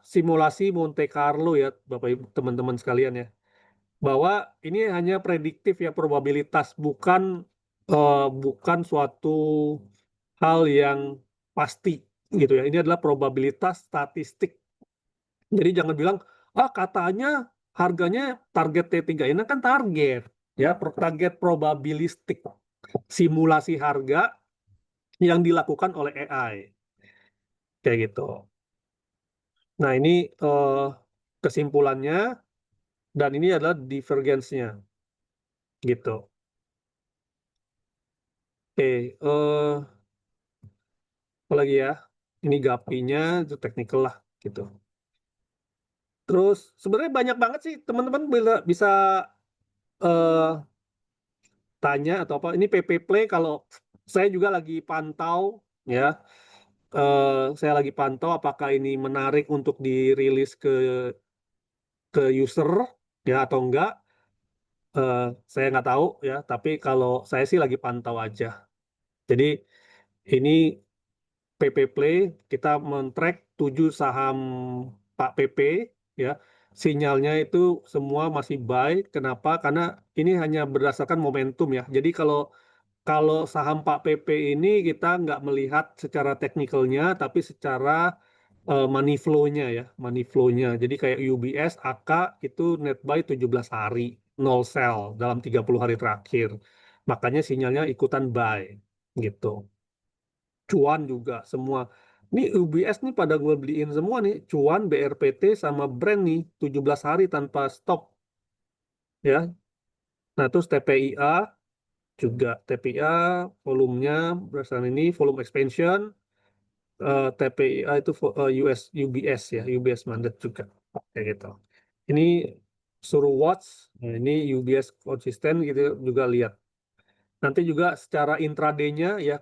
simulasi Monte Carlo ya Bapak Ibu teman-teman sekalian ya. Bahwa ini hanya prediktif ya, probabilitas, bukan suatu hal yang pasti gitu ya. Ini adalah probabilitas statistik. Jadi jangan bilang katanya harganya target T3, ini kan target ya, target probabilistik, simulasi harga yang dilakukan oleh AI kayak gitu. Nah, ini kesimpulannya, dan ini adalah divergence-nya gitu. Oke, apa lagi ya? Ini gapinya itu technical lah gitu. Terus sebenarnya banyak banget sih teman-teman bisa eh, tanya atau apa. Ini PP Play kalau saya juga lagi pantau ya. Saya lagi pantau apakah ini menarik untuk dirilis ke user ya atau enggak. Eh, saya nggak tahu ya. Tapi kalau saya sih lagi pantau aja. Jadi ini PP Play kita men-track 7 saham Pak PP ya. Sinyalnya itu semua masih buy. Kenapa? Karena ini hanya berdasarkan momentum ya. Jadi kalau kalau saham Pak PP ini kita nggak melihat secara teknikalnya, tapi secara money flow-nya ya, money flow-nya. Jadi kayak UBS, AK itu net buy 17 hari, nol sell dalam 30 hari terakhir. Makanya sinyalnya ikutan buy gitu. Cuan juga semua. Ini UBS nih pada gue beliin semua nih. Cuan, BRPT sama Brand nih 17 hari tanpa stop ya. Nah, terus TPIA juga, TPIA volumenya berdasarkan ini volume expansion, TPIA itu US UBS ya, UBS mandat juga kayak gitu. Ini suruh watch, nah, ini UBS konsisten gitu juga lihat. Nanti juga secara intraday-nya ya,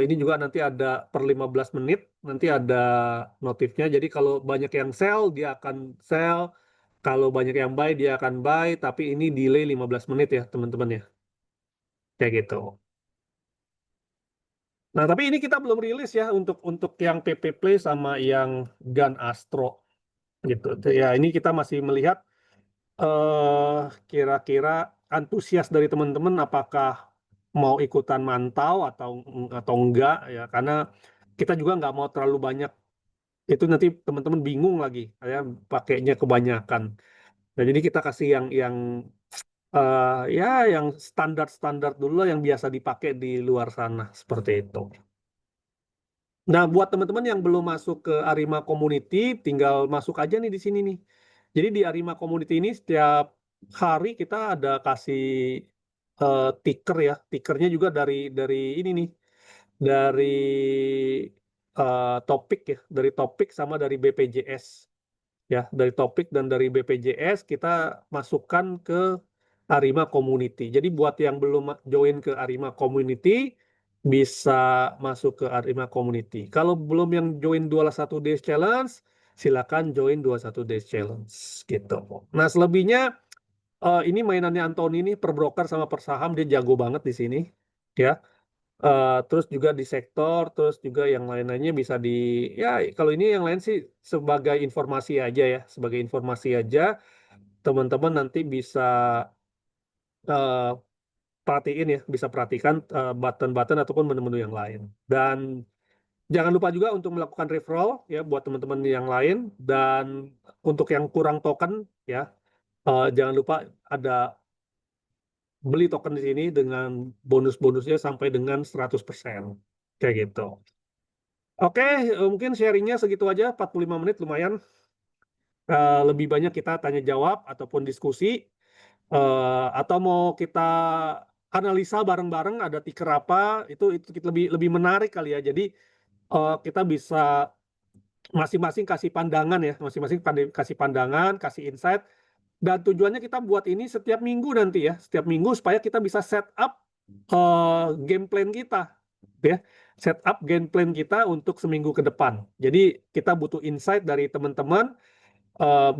ini juga nanti ada per 15 menit, nanti ada notifnya. Jadi kalau banyak yang sell, dia akan sell. Kalau banyak yang buy, dia akan buy. Tapi ini delay 15 menit ya, teman-teman ya. Kayak gitu. Nah, tapi ini kita belum rilis ya untuk yang PP Play sama yang Gun Astro gitu. Ya, ini kita masih melihat kira-kira antusias dari teman-teman apakah mau ikutan mantau atau enggak ya, karena kita juga nggak mau terlalu banyak, itu nanti teman-teman bingung lagi ya pakainya kebanyakan. Nah, jadi kita kasih yang ya yang standar-standar dulu lah, yang biasa dipakai di luar sana seperti itu. Nah, buat teman-teman yang belum masuk ke Arima Community, tinggal masuk aja nih di sini nih. Jadi di Arima Community ini setiap hari kita ada kasih ticker ya. Tickernya juga dari ini nih, dari topik ya, dari topik sama dari BPJS ya, dari topik dan dari BPJS kita masukkan ke Arima Community. Jadi buat yang belum join ke Arima Community bisa masuk ke Arima Community. Kalau belum yang join 21 Days Challenge, silakan join 21 Days Challenge gitu. Nah, selebihnya ini mainannya Anthony ini per broker sama per saham, dia jago banget di sini ya. Terus juga di sektor, terus juga yang lain-lainnya bisa ya kalau ini yang lain sih sebagai informasi aja ya, sebagai informasi aja, teman-teman nanti bisa eh, perhatiin ya, bisa perhatikan button-button ataupun menu-menu yang lain. Dan jangan lupa juga untuk melakukan referral ya buat teman-teman yang lain, dan untuk yang kurang token ya, jangan lupa ada beli token di sini dengan bonus-bonusnya sampai dengan 100%. Kayak gitu. Oke, mungkin sharingnya segitu aja, 45 menit lumayan. Lebih banyak kita tanya jawab ataupun diskusi, atau mau kita analisa bareng-bareng, ada ticker apa, itu lebih lebih menarik kali ya. Jadi kita bisa masing-masing kasih pandangan ya, masing-masing kasih pandangan, kasih insight, dan tujuannya kita buat ini setiap minggu nanti ya, setiap minggu supaya kita bisa set up game plan kita ya, set up game plan kita untuk seminggu ke depan. Jadi kita butuh insight dari teman-teman,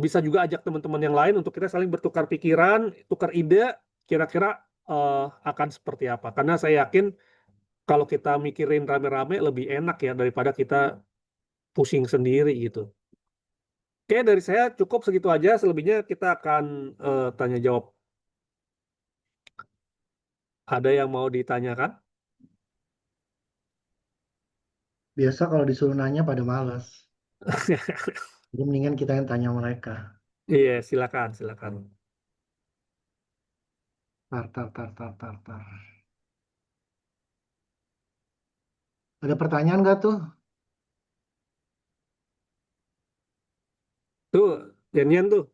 bisa juga ajak teman-teman yang lain untuk kita saling bertukar pikiran, tukar ide, kira-kira akan seperti apa. Karena saya yakin kalau kita mikirin rame-rame lebih enak ya daripada kita pusing sendiri gitu. Oke, dari saya cukup segitu aja. Selebihnya kita akan tanya jawab. Ada yang mau ditanyakan? Biasa kalau disuruh nanya pada males. Jadi mendingan kita yang tanya mereka. Iya, silakan, silakan. Tar, tar, tar, tar, tar, tar. Ada pertanyaan nggak tuh? Tuh, Yan tuh.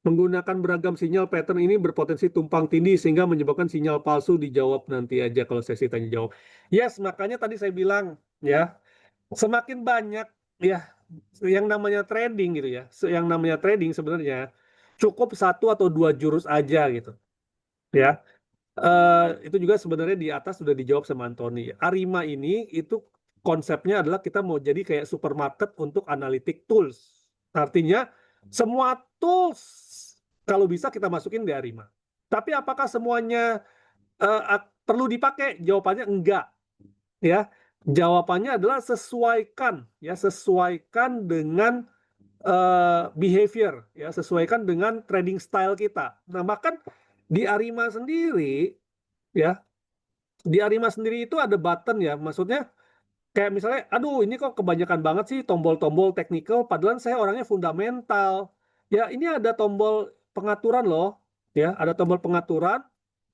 Menggunakan beragam sinyal pattern ini berpotensi tumpang tindih sehingga menyebabkan sinyal palsu. Dijawab nanti aja kalau sesi tanya jawab. Yes, makanya tadi saya bilang ya, semakin banyak ya yang namanya trading gitu ya. Yang namanya trading sebenarnya cukup satu atau dua jurus aja gitu. Ya, itu juga sebenarnya di atas sudah dijawab sama Anthony. Arima ini itu konsepnya adalah kita mau jadi kayak supermarket untuk analytic tools. Artinya semua tools kalau bisa kita masukin di Arima. Tapi apakah semuanya perlu dipakai? Jawabannya enggak. Ya, jawabannya adalah sesuaikan ya, sesuaikan dengan behavior ya, sesuaikan dengan trading style kita. Nah, bahkan di Arima sendiri ya, di Arima sendiri itu ada button ya, maksudnya kayak misalnya, aduh ini kok kebanyakan banget sih tombol-tombol technical, padahal saya orangnya fundamental. Ya, ini ada tombol pengaturan loh, ya, ada tombol pengaturan.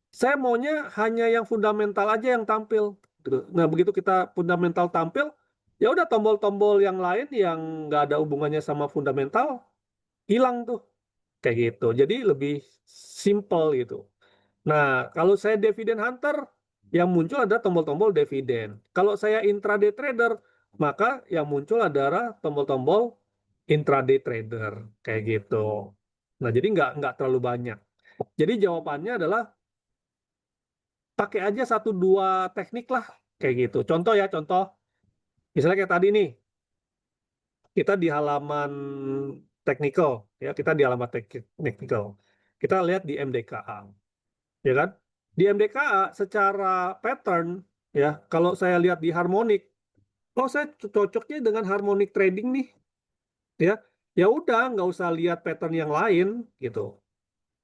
Saya maunya hanya yang fundamental aja yang tampil. Gitu. Nah, begitu kita fundamental tampil, ya udah tombol-tombol yang lain yang nggak ada hubungannya sama fundamental hilang tuh, kayak gitu. Jadi lebih simple gitu. Nah, kalau saya dividend hunter, yang muncul adalah tombol-tombol dividen. Kalau saya intraday trader, maka yang muncul adalah tombol-tombol intraday trader, kayak gitu. Nah, jadi nggak terlalu banyak. Jadi jawabannya adalah pakai aja 1-2 teknik lah kayak gitu. Contoh ya, contoh. Misalnya kayak tadi nih, kita di halaman technical, ya kita di halaman technical. Kita lihat di MDKA, ya kan? Di MDKA secara pattern, ya kalau saya lihat di harmonik, oh saya cocoknya dengan harmonic trading nih, ya. Ya udah, nggak usah lihat pattern yang lain gitu.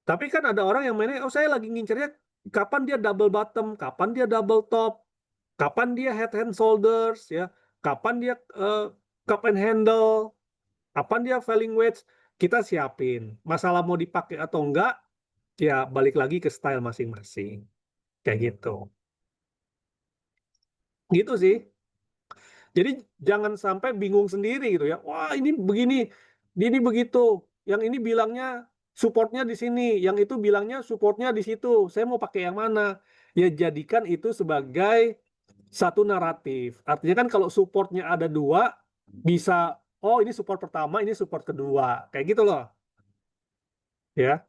Tapi kan ada orang yang mainnya, oh saya lagi ngincernya kapan dia double bottom, kapan dia double top, kapan dia head and shoulders, ya, kapan dia cup and handle, kapan dia falling wedge, kita siapin. Masalah mau dipakai atau enggak, ya balik lagi ke style masing-masing. Kayak gitu. Gitu sih. Jadi jangan sampai bingung sendiri gitu ya. Wah ini begini, ini begitu. Yang ini bilangnya supportnya di sini, yang itu bilangnya supportnya di situ. Saya mau pakai yang mana? Ya jadikan itu sebagai satu naratif. Artinya kan kalau supportnya ada 2, bisa, oh ini support pertama, ini support kedua. Kayak gitu loh. Ya.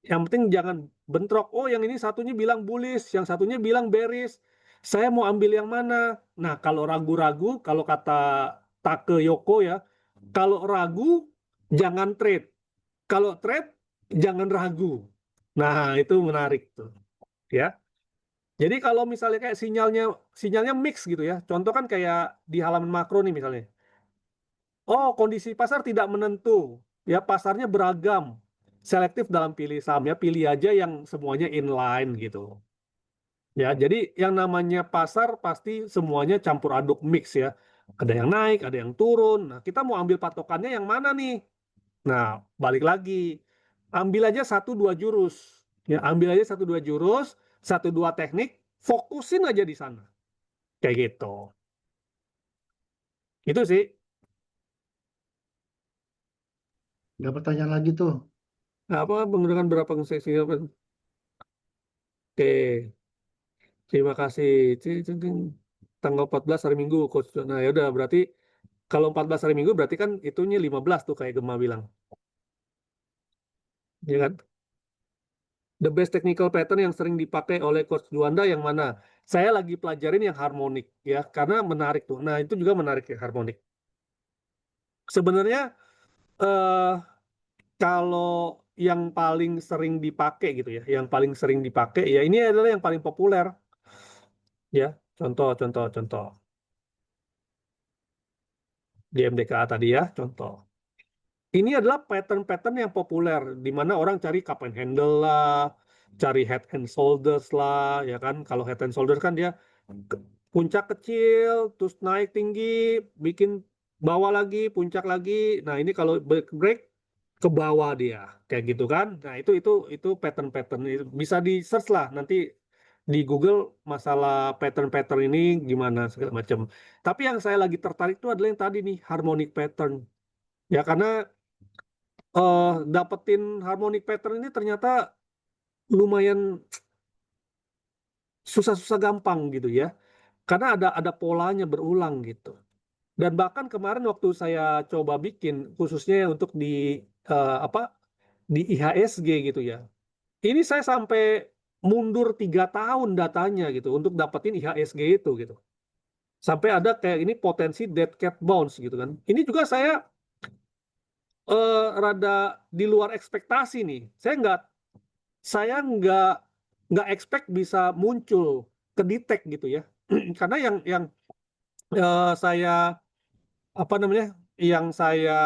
Yang penting jangan bentrok. Oh, yang ini satunya bilang bullish, yang satunya bilang bearish. Saya mau ambil yang mana? Nah, kalau ragu-ragu, kalau kata Take Yoko ya, kalau ragu jangan trade. Kalau trade jangan ragu. Nah, itu menarik tuh, ya. Jadi kalau misalnya kayak sinyalnya mix gitu ya. Contoh kan kayak di halaman makro nih misalnya. Oh, kondisi pasar tidak menentu. Ya, pasarnya beragam. Selektif dalam pilih saham ya, pilih aja yang semuanya inline gitu. Ya, jadi yang namanya pasar pasti semuanya campur aduk mix ya. Ada yang naik, ada yang turun. Nah, kita mau ambil patokannya yang mana nih? Nah, balik lagi. Ambil aja 1-2 jurus. Ya, ambil aja 1-2 jurus, 1-2 teknik, fokusin aja di sana. Kayak gitu. Itu sih. Ada pertanyaan lagi tuh. Apa menggunakan berapa seksi? Oke. Terima kasih. Tanggal 14 hari Minggu, Coach. Nah, ya udah berarti kalau 14 hari Minggu berarti kan itunya 15 tuh kayak Gemma bilang. Ya kan? The best technical pattern yang sering dipakai oleh Coach Juanda yang mana? Saya lagi pelajarin yang harmonik ya, karena menarik tuh. Nah, itu juga menarik ya harmonik. Sebenarnya eh kalau yang paling sering dipakai gitu ya, yang paling sering dipakai ya ini adalah yang paling populer ya. Contoh di MDKA tadi ya, contoh. Ini adalah pattern-pattern yang populer, di mana orang cari cup and handle lah, cari head and shoulders lah, ya kan? Kalau head and shoulders kan dia puncak kecil, terus naik tinggi, bikin bawah lagi, puncak lagi. Nah ini kalau break ke bawah dia, kayak gitu kan? Nah itu pattern-pattern bisa di search lah nanti di Google masalah pattern-pattern ini gimana segala macam. Tapi yang saya lagi tertarik itu adalah yang tadi nih harmonic pattern. Ya karena dapetin harmonic pattern ini ternyata lumayan susah-susah gampang gitu ya. Karena ada polanya berulang gitu. Dan bahkan kemarin waktu saya coba bikin khususnya untuk di apa di IHSG gitu ya. Ini saya sampai mundur 3 tahun datanya gitu untuk dapetin IHSG itu gitu. Sampai ada kayak ini potensi dead cat bounce gitu kan. Ini juga saya rada di luar ekspektasi nih. Saya nggak expect bisa muncul ke detect gitu ya. Karena yang saya apa namanya yang saya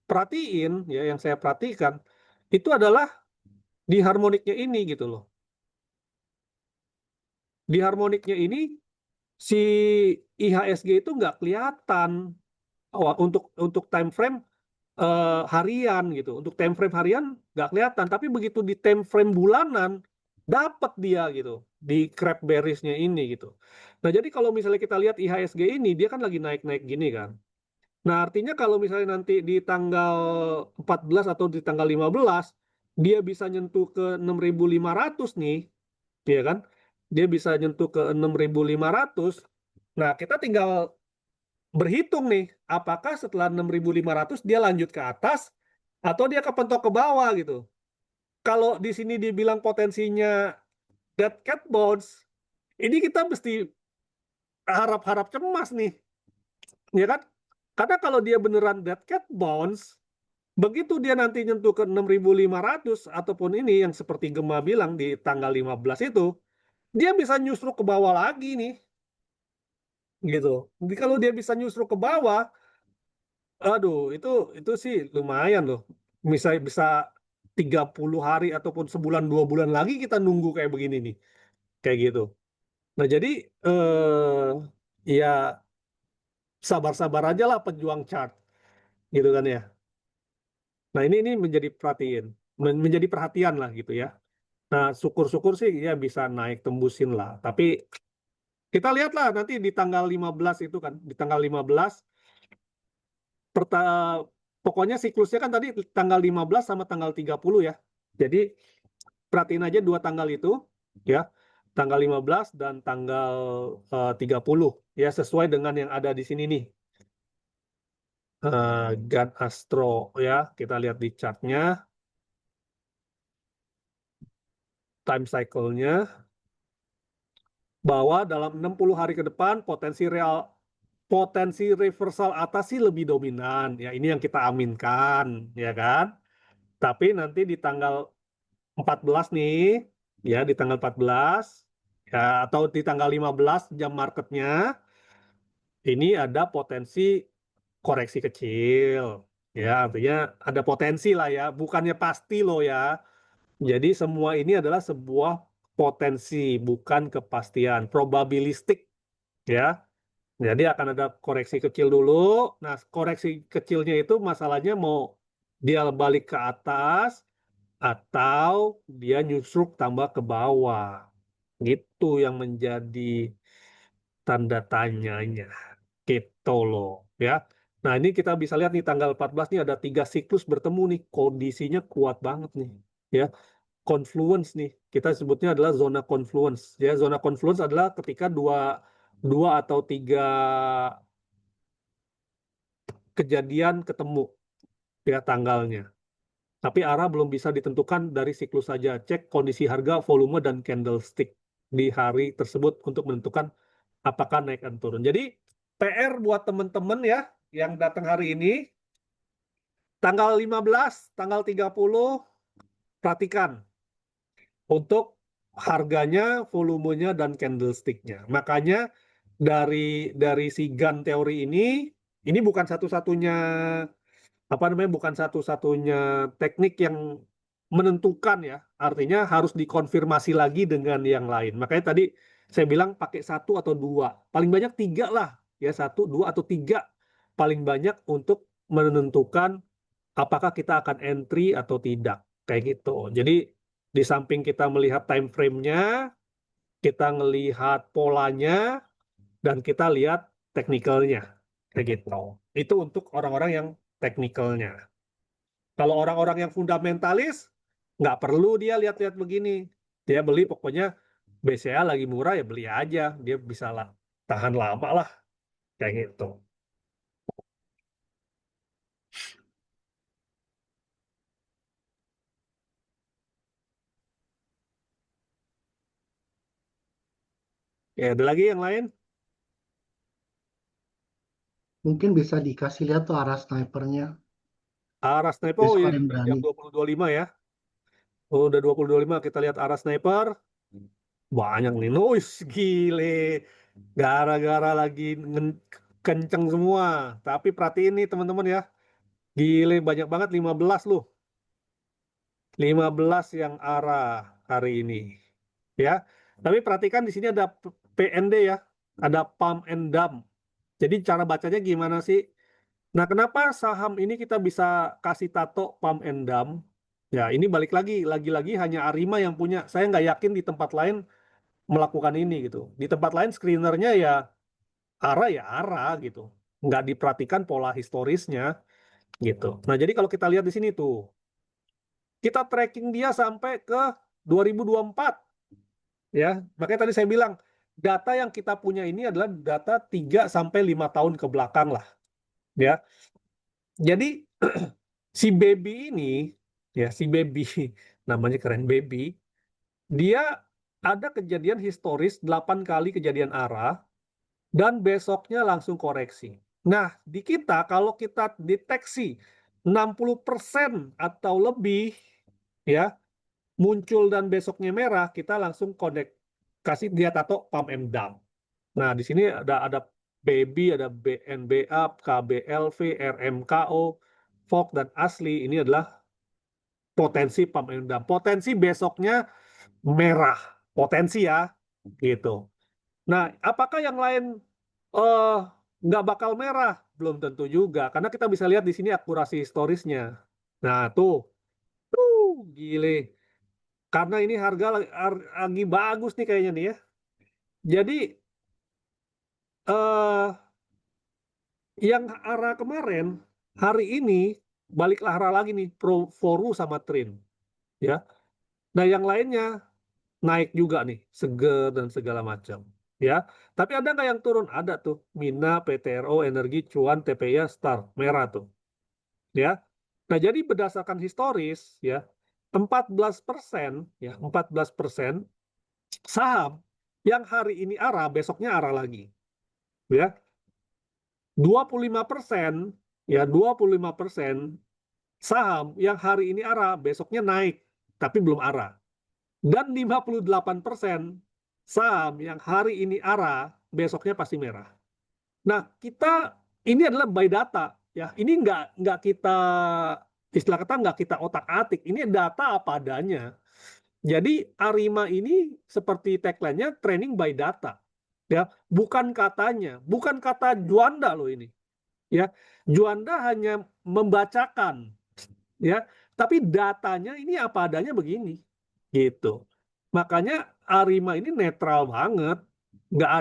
perhatiin ya yang saya perhatikan itu adalah di harmoniknya ini gitu loh. Di harmoniknya ini si IHSG itu nggak kelihatan untuk time frame harian gitu. Untuk time frame harian nggak kelihatan, tapi begitu di time frame bulanan dapat dia gitu di crab bearish-nya ini gitu. Nah, jadi kalau misalnya kita lihat IHSG ini dia kan lagi naik-naik gini kan. Nah, artinya kalau misalnya nanti di tanggal 14 atau di tanggal 15 dia bisa nyentuh ke 6.500 nih, ya kan? Dia bisa nyentuh ke 6.500. Nah, kita tinggal berhitung nih, apakah setelah 6.500 dia lanjut ke atas atau dia kepentok ke bawah gitu. Kalau di sini dibilang potensinya dead cat bounce. Ini kita mesti harap-harap cemas nih, ya kan? Karena kalau dia beneran dead cat bounce, begitu dia nanti nyentuh ke 6.500 ataupun ini yang seperti Gemma bilang di tanggal 15 itu, dia bisa nyusruk ke bawah lagi nih, gitu. Jadi kalau dia bisa nyusruk ke bawah, aduh itu sih lumayan loh. Bisa 30 hari ataupun sebulan 2 bulan lagi kita nunggu kayak begini nih, kayak gitu. Nah jadi ya sabar-sabar aja lah pejuang chart, gitu kan ya. Nah ini menjadi perhatian lah gitu ya. Nah syukur-syukur sih ya bisa naik tembusin lah. Tapi kita lihatlah nanti di tanggal 15 itu kan, di tanggal 15 pokoknya siklusnya kan tadi tanggal 15 sama tanggal 30 ya. Jadi perhatiin aja 2 tanggal itu ya. Tanggal 15 dan tanggal 30 ya, sesuai dengan yang ada di sini nih. Gan Astro ya, kita lihat di chartnya, time cycle-nya, bahwa dalam 60 hari ke depan potensi reversal atas sih lebih dominan. Ya ini yang kita aminkan, ya kan? Tapi nanti di tanggal 14 nih, ya di tanggal 14 ya atau di tanggal 15 jam marketnya, ini ada potensi koreksi kecil. Ya, artinya ada potensi lah ya, bukannya pasti loh ya. Jadi semua ini adalah sebuah potensi, bukan kepastian, probabilistik ya. Jadi akan ada koreksi kecil dulu. Nah, koreksi kecilnya itu masalahnya mau dia balik ke atas atau dia nyusruk tambah ke bawah. Gitu yang menjadi tanda tanyanya. Gitu loh ya. Nah, ini kita bisa lihat nih tanggal 14 nih ada 3 siklus bertemu nih. Kondisinya kuat banget nih ya. Confluence nih. Kita sebutnya adalah zona confluence ya. Zona confluence adalah ketika dua dua atau 3 kejadian ketemu ya tanggalnya. Tapi arah belum bisa ditentukan dari siklus saja. Cek kondisi harga, volume, dan candlestick di hari tersebut untuk menentukan apakah naik dan turun. Jadi PR buat teman-teman ya yang datang hari ini, tanggal 15, tanggal 30, perhatikan untuk harganya, volumenya, dan candlesticknya. Makanya dari si Gann teori ini bukan satu-satunya bukan satu-satunya teknik yang menentukan ya, artinya harus dikonfirmasi lagi dengan yang lain. Makanya tadi saya bilang pakai 1 atau 2, paling banyak 3 lah ya, 1, 2, atau 3 paling banyak untuk menentukan apakah kita akan entry atau tidak, kayak gitu. Jadi di samping kita melihat time frame-nya, kita ngelihat polanya, dan kita lihat teknikalnya, kayak gitu. Itu untuk orang-orang yang teknikalnya. Kalau orang-orang yang fundamentalis, nggak perlu dia lihat-lihat begini. Dia beli pokoknya BCA lagi murah ya beli aja. Dia bisa lah tahan lama lah, kayak gitu. Ya, ada lagi yang lain? Mungkin bisa dikasih lihat tuh arah snipernya. Arah sniper, oh Besok ya, ada yang jam berani. 20.25 ya. Oh, udah 20.25 kita lihat arah sniper. Banyak nih, noise gile. Gara-gara lagi kenceng semua. Tapi perhatiin nih teman-teman ya. Gile banyak banget 15 loh. 15 yang arah hari ini. Ya. Tapi perhatikan di sini ada PND ya. Ada pump and dump. Jadi cara bacanya gimana sih? Nah, kenapa saham ini kita bisa kasih tato pump and dump? Ya, ini balik lagi-lagi hanya Arima yang punya. Saya nggak yakin di tempat lain melakukan ini gitu. Di tempat lain screenernya ya arah gitu. Nggak diperhatikan pola historisnya gitu. Nah, jadi kalau kita lihat di sini tuh, kita tracking dia sampai ke 2024 ya. Makanya tadi saya bilang data yang kita punya ini adalah data 3 sampai 5 tahun ke belakang lah ya. Jadi si baby ini ya, si baby namanya keren baby, dia ada kejadian historis 8 kali kejadian arah dan besoknya langsung koreksi. Nah, di kita kalau kita deteksi 60% atau lebih ya muncul dan besoknya merah, kita langsung kasih dia tato pump and dump. Nah, di sini ada baby, ada BNBA, KBLV, RMKO, FOG dan asli. Ini adalah potensi pump and dump. Potensi besoknya merah, potensi ya, gitu. Nah, apakah yang lain eh nggak bakal merah? Belum tentu juga, karena kita bisa lihat di sini akurasi historisnya. Nah, gile. Karena ini harga lagi bagus nih kayaknya nih ya. Jadi eh yang arah kemarin hari ini baliklah arah lagi nih Foru sama Trin ya. Nah, yang lainnya naik juga nih, seger dan segala macam ya. Tapi ada nggak yang turun? Ada tuh. Mina, PTRO, Energi, Cuan, TPIA, Star, merah tuh ya. Nah, jadi berdasarkan historis ya, 14% ya, 14% saham yang hari ini arah, besoknya arah lagi ya. 25% ya, 25% saham yang hari ini arah, besoknya naik tapi belum arah. Dan 58% saham yang hari ini arah, besoknya pasti merah. Nah, kita ini adalah by data ya. Ini nggak kita istilah kata nggak kita otak-atik. Ini data apa adanya. Jadi Arima ini seperti tagline-nya training by data. Ya, bukan katanya, bukan kata Juanda loh ini. Ya, Juanda hanya membacakan ya, tapi datanya ini apa adanya begini. Gitu. Makanya Arima ini netral banget, nggak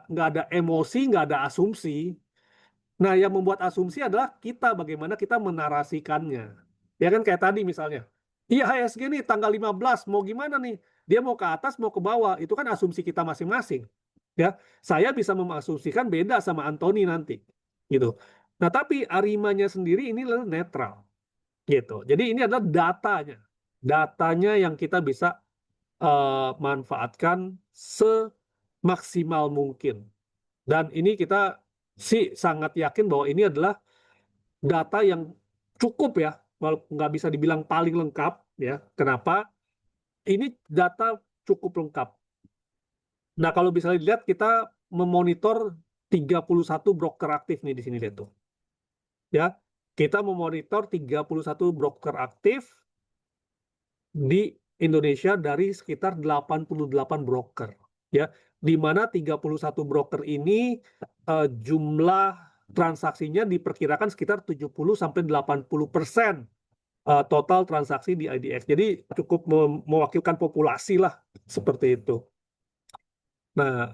ada emosi, nggak ada asumsi. Nah, yang membuat asumsi adalah kita, bagaimana kita menarasikannya. Ya kan kayak tadi misalnya, iya HSG nih tanggal 15, mau gimana nih? Dia mau ke atas, mau ke bawah, itu kan asumsi kita masing-masing. Ya, saya bisa mengasumsikan beda sama Anthony nanti. Gitu. Nah, tapi Arimanya sendiri ini adalah netral. Gitu. Jadi ini adalah datanya. Datanya yang kita bisa manfaatkan semaksimal mungkin. Dan ini kita sih sangat yakin bahwa ini adalah data yang cukup ya, walaupun nggak bisa dibilang paling lengkap ya. Kenapa? Ini data cukup lengkap. Nah, kalau bisa dilihat kita memonitor 31 broker aktif nih di sini lihat tuh. Ya, kita memonitor 31 broker aktif di Indonesia dari sekitar 88 broker ya, di mana 31 broker ini jumlah transaksinya diperkirakan sekitar 70 sampai 80% total transaksi di IDX. Jadi cukup mewakilkan populasi lah seperti itu. Nah,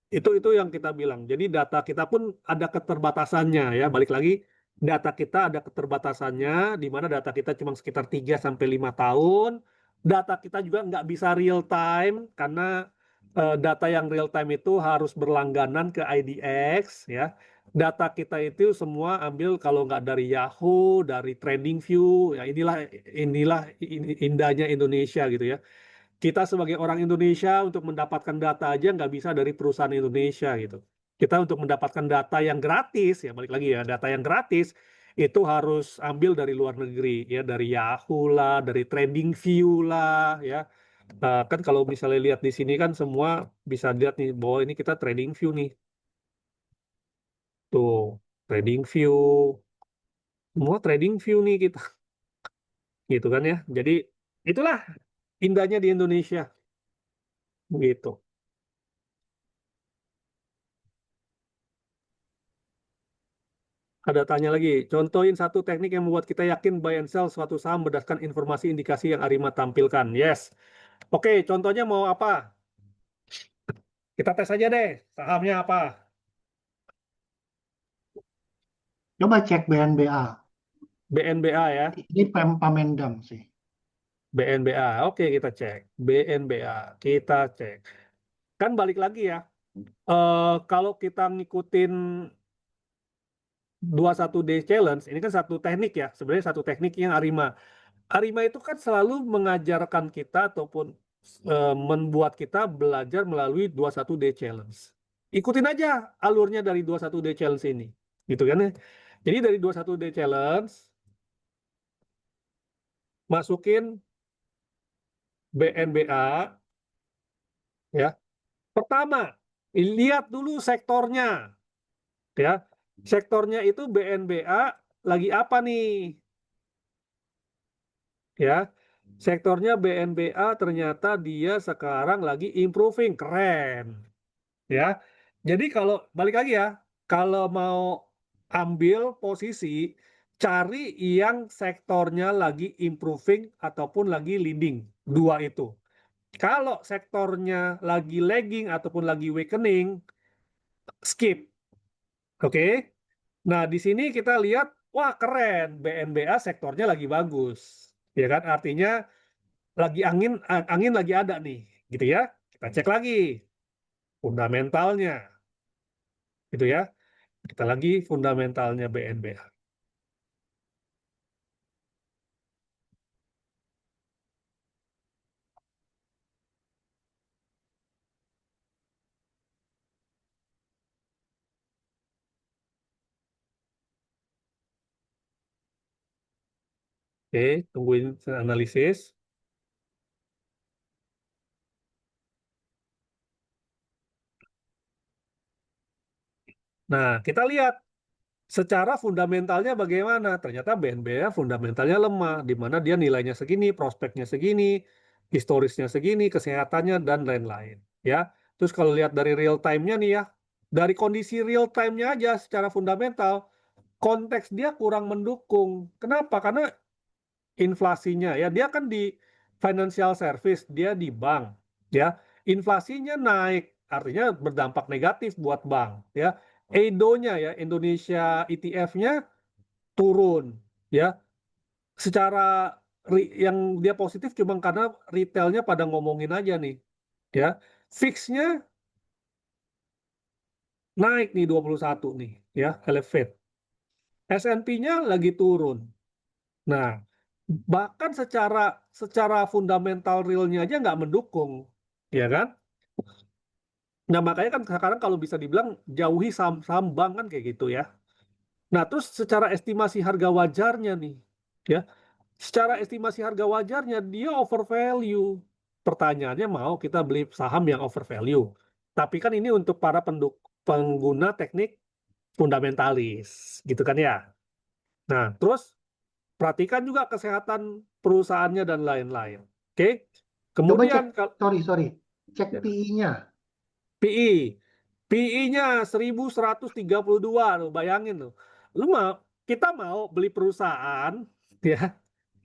itu yang kita bilang. Jadi data kita pun ada keterbatasannya ya. Balik lagi, data kita ada keterbatasannya, di mana data kita cuma sekitar 3 sampai 5 tahun. Data kita juga nggak bisa real time, karena data yang real time itu harus berlangganan ke IDX ya. Data kita itu semua ambil kalau nggak dari Yahoo, dari TradingView, ya inilah indahnya Indonesia gitu ya. Kita sebagai orang Indonesia untuk mendapatkan data aja nggak bisa dari perusahaan Indonesia gitu. Kita untuk mendapatkan data yang gratis, ya balik lagi ya, data yang gratis itu harus ambil dari luar negeri ya, dari Yahoo lah, dari TradingView lah ya. Kan kalau misalnya lihat di sini kan semua bisa lihat nih bahwa ini kita TradingView nih. Tuh, TradingView, semua TradingView nih kita. Gitu kan ya. Jadi itulah indahnya di Indonesia gitu. Ada tanya lagi, contohin satu teknik yang membuat kita yakin buy and sell suatu saham berdasarkan informasi indikasi yang Arima tampilkan. Yes. Oke, contohnya mau apa? Kita tes aja deh, sahamnya apa? Coba cek BNBA. BNBA ya. Ini Pamendam sih. BNBA. Oke, kita cek. BNBA. Kita cek. Kan balik lagi ya. Kalau kita ngikutin 21 day challenge, ini kan satu teknik ya. Sebenarnya satu teknik yang Arima. Arima itu kan selalu mengajarkan kita ataupun membuat kita belajar melalui 21 day challenge. Ikutin aja alurnya dari 21 day challenge ini, gitu kan ya. Jadi dari 21 day challenge masukin BNBA ya. Pertama, lihat dulu sektornya ya. Sektornya itu BNBA lagi apa nih? Ya. Sektornya BNBA ternyata dia sekarang lagi improving, keren. Ya. Jadi kalau balik lagi ya, kalau mau ambil posisi, cari yang sektornya lagi improving ataupun lagi leading, dua itu. Kalau sektornya lagi lagging ataupun lagi weakening, skip. Oke. Nah, di sini kita lihat, wah keren, BNBA sektornya lagi bagus. Ya kan? Artinya lagi angin lagi ada nih, gitu ya. Kita cek lagi fundamentalnya, gitu ya. Kita lagi fundamentalnya BNBA. Oke, tungguin analisis. Nah, kita lihat secara fundamentalnya bagaimana. Ternyata BNBA fundamentalnya lemah, di mana dia nilainya segini, prospeknya segini, historisnya segini, kesehatannya, dan lain-lain. Ya, terus kalau lihat dari real time-nya nih ya, dari kondisi real time-nya aja secara fundamental, konteks dia kurang mendukung. Kenapa? Karena inflasinya ya, dia kan di financial service, dia di bank, ya. Inflasinya naik, artinya berdampak negatif buat bank, ya. EIDO-nya ya, Indonesia ETF-nya turun, ya. Secara yang dia positif cuma karena retailnya pada ngomongin aja nih, ya. Fix-nya naik nih 21 nih, ya, elevate. S&P-nya lagi turun. Nah, bahkan secara fundamental realnya aja nggak mendukung, ya kan? Nah, makanya kan sekarang kalau bisa dibilang jauhi saham-saham bank kan kayak gitu ya. Nah, terus secara estimasi harga wajarnya nih, ya, secara estimasi harga wajarnya dia over value. Pertanyaannya, mau kita beli saham yang over value? Tapi kan ini untuk para pengguna teknik fundamentalis, gitu kan ya. Nah, terus perhatikan juga kesehatan perusahaannya dan lain-lain. Oke. Coba cek, Kemudian sorry, cek ya, PI-nya. PI. PI-nya 1132 loh, bayangin loh. Kita mau beli perusahaan ya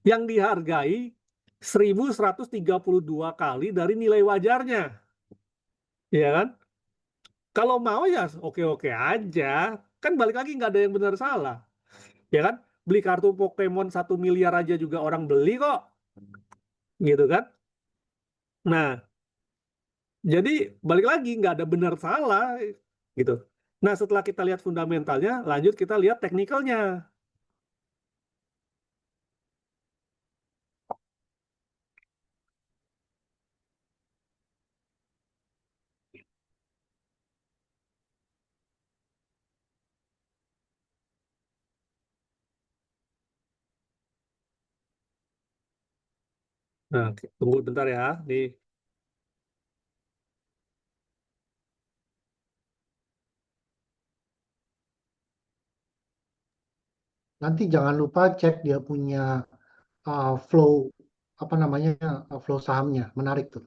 yang dihargai 1132 kali dari nilai wajarnya. Ya kan? Kalau mau ya oke-oke aja. Kan balik lagi nggak ada yang benar salah. Ya kan? Beli kartu Pokemon 1 miliar aja juga orang beli kok. Gitu kan? Nah, jadi balik lagi nggak ada benar salah gitu. Nah, setelah kita lihat fundamentalnya, lanjut kita lihat teknikalnya. Nah, tunggu bentar ya. Nih, Nanti jangan lupa cek dia punya flow, apa namanya, flow sahamnya. Menarik tuh.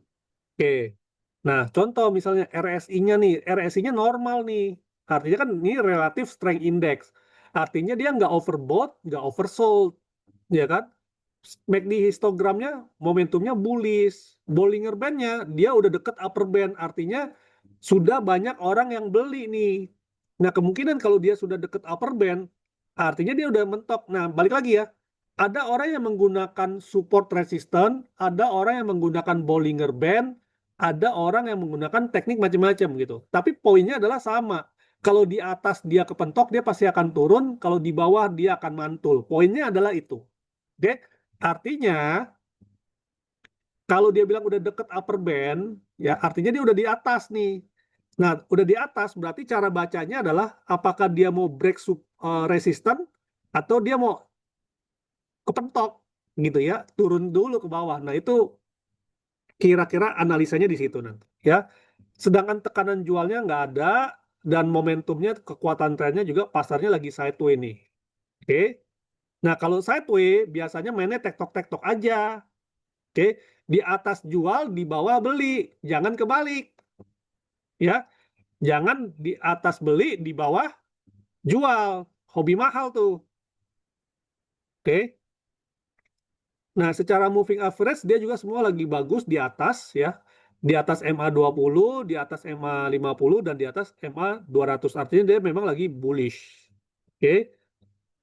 oke. Nah, contoh misalnya RSI-nya nih, RSI-nya normal nih. Artinya kan ini relatif strength index. Artinya dia nggak overbought, nggak oversold, ya kan? MACD histogramnya momentumnya bullish. Bollinger Band-nya dia udah deket upper band, artinya sudah banyak orang yang beli nih. Nah, kemungkinan kalau dia sudah deket upper band, artinya dia udah mentok. Nah, balik lagi ya. Ada orang yang menggunakan support resistance, ada orang yang menggunakan Bollinger Band, ada orang yang menggunakan teknik macam-macam gitu. Tapi poinnya adalah sama. Kalau di atas dia kepentok, dia pasti akan turun. Kalau di bawah dia akan mantul. Poinnya adalah itu. Oke? Artinya Kalau dia bilang udah deket upper band, ya artinya dia udah di atas nih. Nah, udah di atas berarti cara bacanya adalah apakah dia mau break resistant atau dia mau kepentok gitu ya, turun dulu ke bawah. Nah, itu kira-kira analisanya di situ nanti ya. Sedangkan tekanan jualnya nggak ada dan momentumnya kekuatan trennya juga pasarnya lagi sideway nih. Oke. Nah, kalau sideway biasanya mainnya tektok-tektok aja. Oke. Di atas jual, di bawah beli. Jangan kebalik. Ya. Jangan di atas beli, di bawah jual. Hobi mahal tuh. Oke. Nah, secara moving average dia juga semua lagi bagus di atas ya. Di atas MA 20, di atas MA 50 dan di atas MA 200. Artinya dia memang lagi bullish. Oke.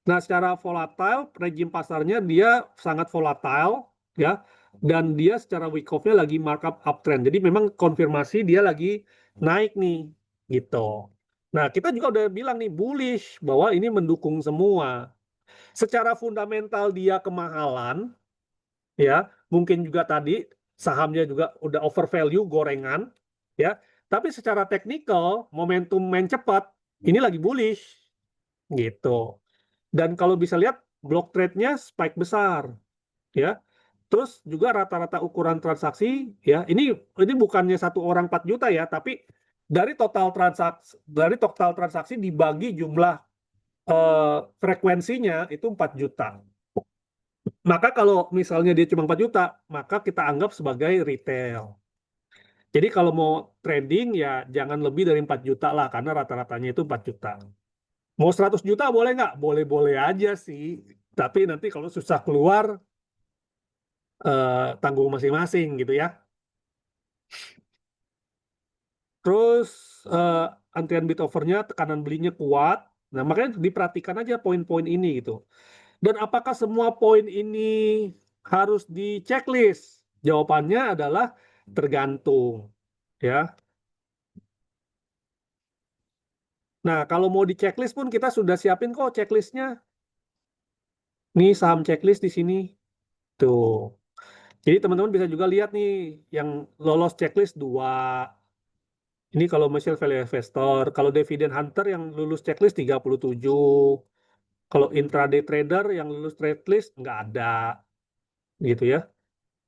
Nah, secara volatile, rejim pasarnya dia sangat volatile ya. Dan dia secara week off-nya lagi markup uptrend. Jadi memang konfirmasi dia lagi naik nih gitu. Nah, kita juga udah bilang nih bullish bahwa ini mendukung semua. Secara fundamental dia kemahalan ya, mungkin juga tadi sahamnya juga udah over value gorengan ya. Tapi secara teknikal momentum main cepat ini lagi bullish gitu. Dan kalau bisa lihat block trade-nya spike besar ya. Terus juga rata-rata ukuran transaksi ya. Ini bukannya satu orang 4 juta ya, tapi dari total transaksi dibagi jumlah frekuensinya itu 4 juta. Maka kalau misalnya dia cuma 4 juta, maka kita anggap sebagai retail. Jadi kalau mau trading ya jangan lebih dari 4 juta lah, karena rata-ratanya itu 4 juta. Mau 100 juta boleh nggak? Boleh-boleh aja sih. Tapi nanti kalau susah keluar, tanggung masing-masing gitu ya. Terus antrian bid overnya, tekanan belinya kuat. Nah makanya diperhatikan aja poin-poin ini gitu. Dan apakah semua poin ini harus di checklist? Jawabannya adalah tergantung, ya. Nah, kalau mau di checklist pun kita sudah siapin kok checklistnya. Nih saham checklist di sini. Tuh. Jadi teman-teman bisa juga lihat nih yang lolos checklist dua. Ini kalau Michelle Value Investor. Kalau Dividend Hunter yang lulus checklist 37. Kalau intraday trader yang lulus checklist nggak ada. Gitu ya.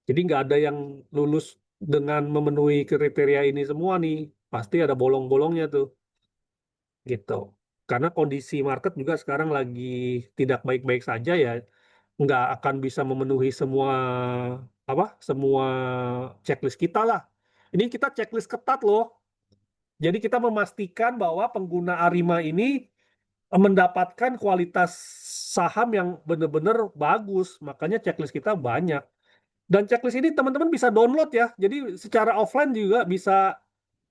Jadi nggak ada yang lulus dengan memenuhi kriteria ini semua nih. Pasti ada bolong-bolongnya tuh. Gitu. Karena kondisi market juga sekarang lagi tidak baik-baik saja ya. Nggak akan bisa memenuhi semua checklist kita lah. Ini kita checklist ketat loh. Jadi kita memastikan bahwa pengguna Arima ini mendapatkan kualitas saham yang benar-benar bagus. Makanya checklist kita banyak. Dan checklist ini teman-teman bisa download ya. Jadi secara offline juga bisa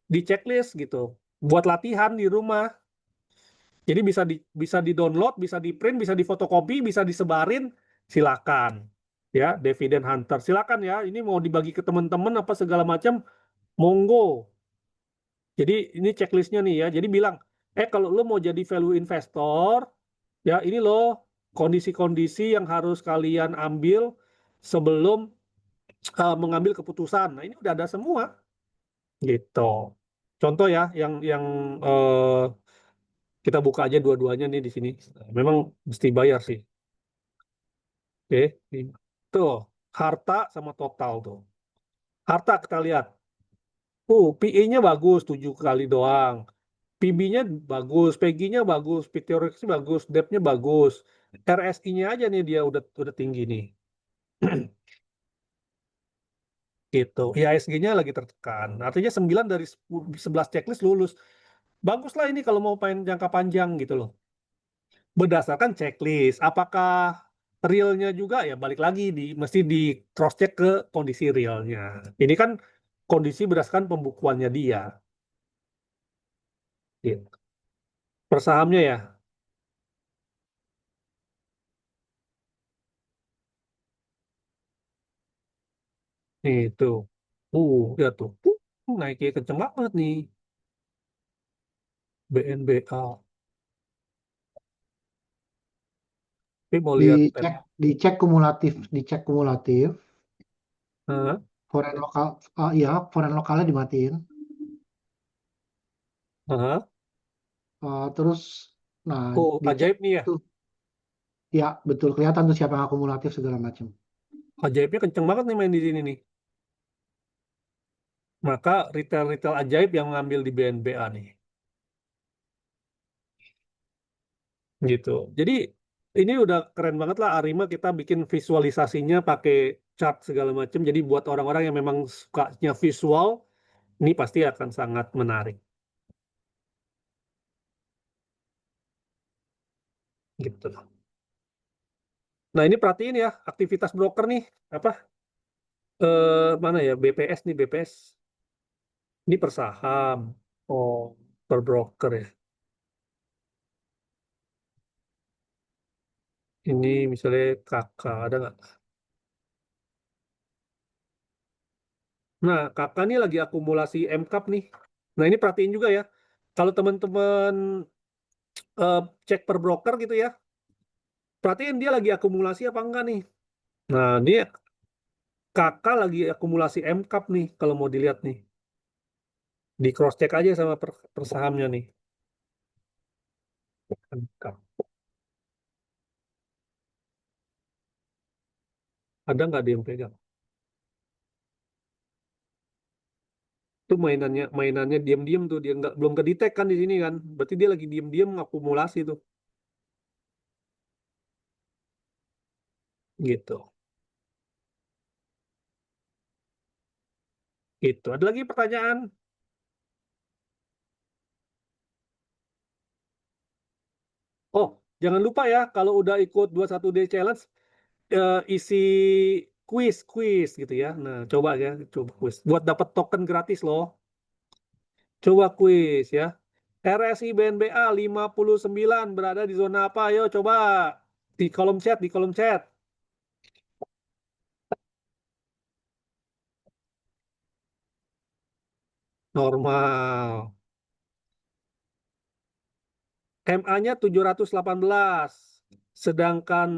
di checklist gitu. Buat latihan di rumah. Jadi bisa di-download, bisa di-print, bisa difotokopi, bisa disebarin, silakan. Ya, Dividend Hunter. Silakan ya. Ini mau dibagi ke teman-teman apa segala macam, monggo. Jadi ini checklistnya nih ya. Jadi bilang, kalau lo mau jadi value investor, ya ini loh kondisi-kondisi yang harus kalian ambil sebelum mengambil keputusan. Nah, ini udah ada semua gitu. Contoh ya yang kita buka aja dua-duanya nih di sini. Memang mesti bayar sih. Oke, tuh harta sama total tuh. Harta kita lihat. PE-nya bagus 7 kali doang. PB-nya bagus, PG-nya bagus, P-teoretiknya bagus, debt-nya bagus. RSI-nya aja nih dia udah tinggi nih. Gitu. IHSG-nya lagi tertekan. Artinya 9 dari 11 checklist lulus. Baguslah ini kalau mau main jangka panjang gitu loh. Berdasarkan checklist. Apakah realnya juga ya balik lagi mesti di cross check ke kondisi realnya. Ini kan kondisi berdasarkan pembukuannya dia. Gitu. Per sahamnya ya. Nih itu. Ya tuh. Naiknya kenceng banget nih. BNBA. Tapi mau lihat Dicek kumulatif, Hah? foreign lokal, ya foreign lokalnya dimatiin. Aha. Terus, nah Oh, dicek ajaib nih ya. tuh, ya betul kelihatan tuh siapa yang akumulatif segala macam. Ajaibnya kenceng banget nih main di sini nih. Maka retail-retail ajaib yang ngambil di BNBA nih. Gitu. Jadi ini udah keren banget lah Arima kita bikin visualisasinya pakai chart segala macam. Jadi buat orang-orang yang memang sukanya visual, ini pasti akan sangat menarik. Gitu. Nah ini perhatiin ya aktivitas broker nih apa mana ya BPS nih BPS. Ini per saham. Oh per broker ya. Ini misalnya kakak ada nggak? Nah, kakak nih lagi akumulasi MCAP nih. Nah, ini perhatiin juga ya. Kalau teman-teman eh, cek per broker gitu ya, perhatiin dia lagi akumulasi apa enggak nih. Nah, dia kakak lagi akumulasi MCAP nih, kalau mau dilihat nih. Di cross check aja sama per sahamnya nih. MCAP. Ada nggak dia yang pegang? Itu mainannya diam-diam tuh dia nggak belum kedetek kan di sini kan. Berarti dia lagi diam-diam ngakumulasi tuh. Gitu. Itu. Ada lagi pertanyaan? Oh, jangan lupa ya kalau udah ikut 21 day challenge isi quiz gitu ya. Nah, coba quiz buat dapat token gratis loh. Coba quiz ya. RSI BNBA 59 berada di zona apa? Ayo coba di kolom chat. Normal. MA-nya 718. Sedangkan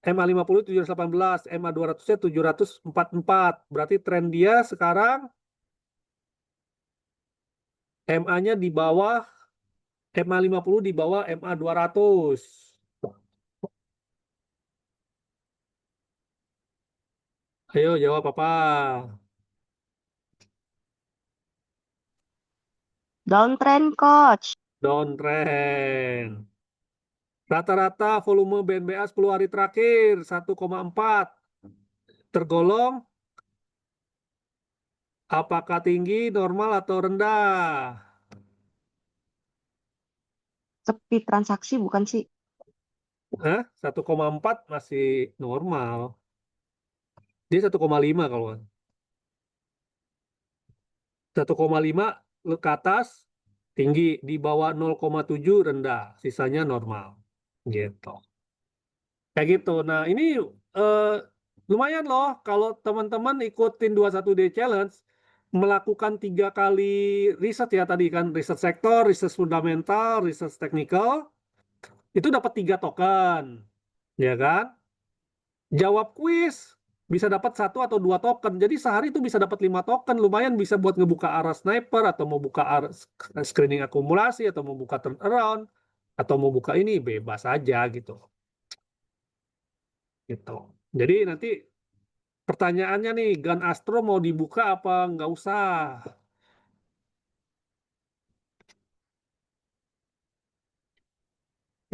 MA 50 718, MA 200-nya 744. Berarti tren dia sekarang MA-nya di bawah MA 50 di bawah MA 200. Ayo jawab apa? Downtrend, Coach. Downtrend. Rata-rata volume BNBA 10 hari terakhir 1,4. Tergolong apakah tinggi, normal atau rendah? Sepi transaksi bukan sih? Hah? 1,4 masih normal. Dia 1,5 kalau nggak. 1,5 ke atas tinggi, di bawah 0,7 rendah, sisanya normal. Gitu. Kayak gitu. Nah, ini eh, lumayan loh kalau teman-teman ikutin 21 day challenge melakukan 3 kali riset ya tadi kan, riset sektor, riset fundamental, riset teknikal, itu dapat 3 token, ya kan? Jawab kuis bisa dapat 1 atau 2 token. Jadi sehari itu bisa dapat 5 token, lumayan bisa buat ngebuka arah sniper atau mau buka arah screening akumulasi atau mau buka turnaround atau mau buka ini bebas aja gitu. Gitu. Jadi nanti pertanyaannya nih, Gun Astro mau dibuka apa nggak usah?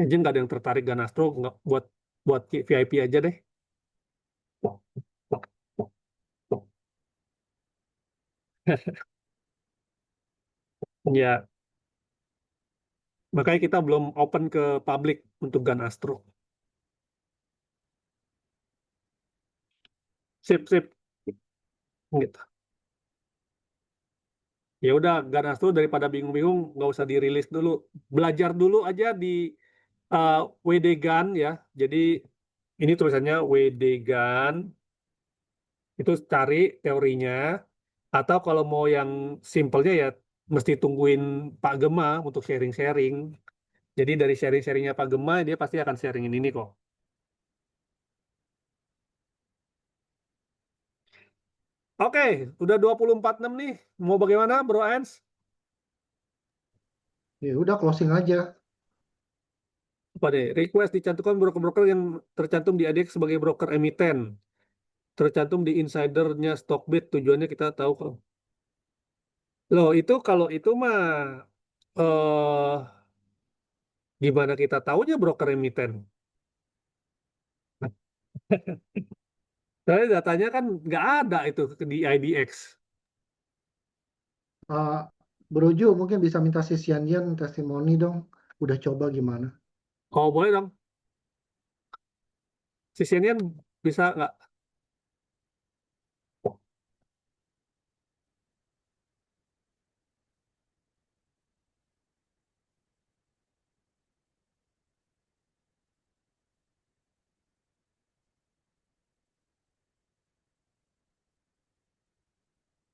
Aja nggak ada yang tertarik Gun Astro nggak buat buat VIP aja deh. Ya, makanya kita belum open ke publik untuk Gun Astro. Sip, sip. Gitu. Ya udah, Gun Astro daripada bingung-bingung nggak usah dirilis dulu. Belajar dulu aja di uh, WD Gun ya. Jadi ini tulisannya WD Gun. Itu cari teorinya. Atau kalau mau yang simpelnya ya mesti tungguin Pak Gema untuk sharing-sharing. Jadi dari sharing-sharingnya Pak Gema dia pasti akan sharingin ini kok. Oke, udah 24:06 nih. Mau bagaimana, Bro Ans? Ya udah closing aja. Apa deh? Request dicantumkan broker-broker yang tercantum di ADX sebagai broker emiten. Tercantum di insidernya Stockbit. Tujuannya kita tahu kok. Loh, itu kalau itu mah eh gimana kita tahunya broker emiten? Soalnya datanya kan nggak ada itu di IDX. Eh, Bro Ju mungkin bisa minta si Xianyan testimoni dong. Udah coba gimana? Oh, boleh dong. Sisiannya bisa nggak?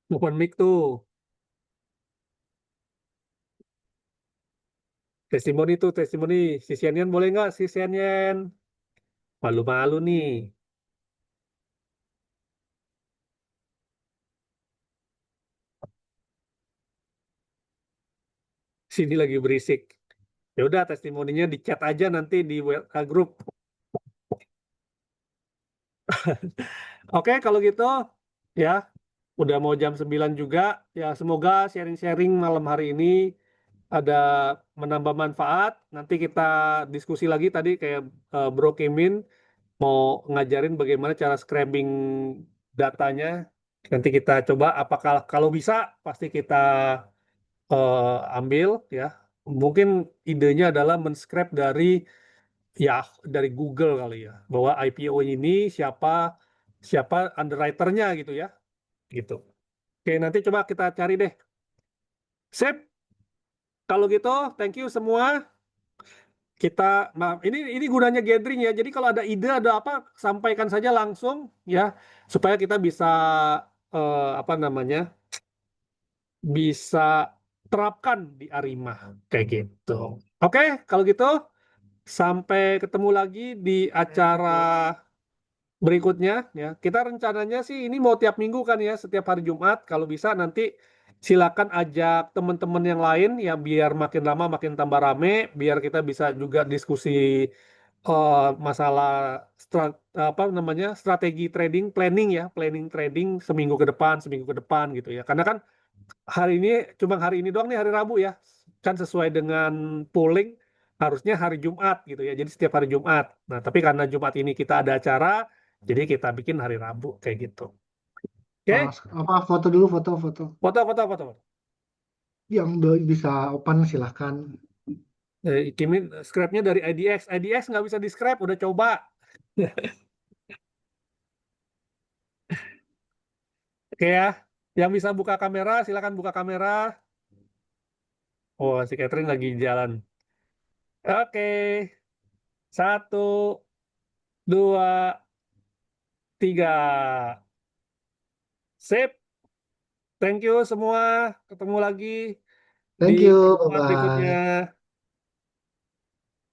Open mic tuh. Testimoni tuh, testimoni. Sisiannya boleh nggak? Sisiannya malu-malu nih. Sini lagi berisik. Ya udah, testimoninya di chat aja nanti di WA group. Oke, kalau gitu ya udah mau jam 9 juga. Ya semoga sharing-sharing malam hari ini ada menambah manfaat. Nanti kita diskusi lagi tadi kayak Bro Kimin mau ngajarin bagaimana cara scraping datanya. Nanti kita coba apakah kalau bisa pasti kita ambil ya. Mungkin idenya adalah men-scrap ya dari Google kali ya. Bahwa IPO ini siapa siapa underwriternya gitu ya. Gitu. Oke, nanti coba kita cari deh. Sip. Kalau gitu, thank you semua. Ini gunanya gathering ya. Jadi kalau ada ide, ada apa, sampaikan saja langsung ya, supaya kita bisa apa namanya, bisa terapkan di Arima kayak gitu. Oke, kalau gitu sampai ketemu lagi di acara berikutnya ya. Kita rencananya sih ini mau tiap minggu kan ya, setiap hari Jumat. Kalau bisa nanti silakan ajak teman-teman yang lain ya biar makin lama makin tambah rame, biar kita bisa juga diskusi masalah apa namanya strategi trading, planning trading seminggu ke depan gitu ya. Karena kan hari ini cuma hari ini doang nih hari Rabu ya, kan sesuai dengan polling harusnya hari Jumat gitu ya. Jadi setiap hari Jumat. Nah, tapi karena Jumat ini kita ada acara, jadi kita bikin hari Rabu kayak gitu. Ah, Oke, apa foto dulu foto-foto. foto. Yang bisa open silahkan. Kimin scrapnya dari IDX. IDX nggak bisa di scrap, udah coba. Oke ya, yang bisa buka kamera silakan buka kamera. Oh, si Catherine lagi jalan. Oke, satu, dua, tiga. Sip. Thank you semua. Ketemu lagi di Thank you, pertemuan bye-bye. berikutnya.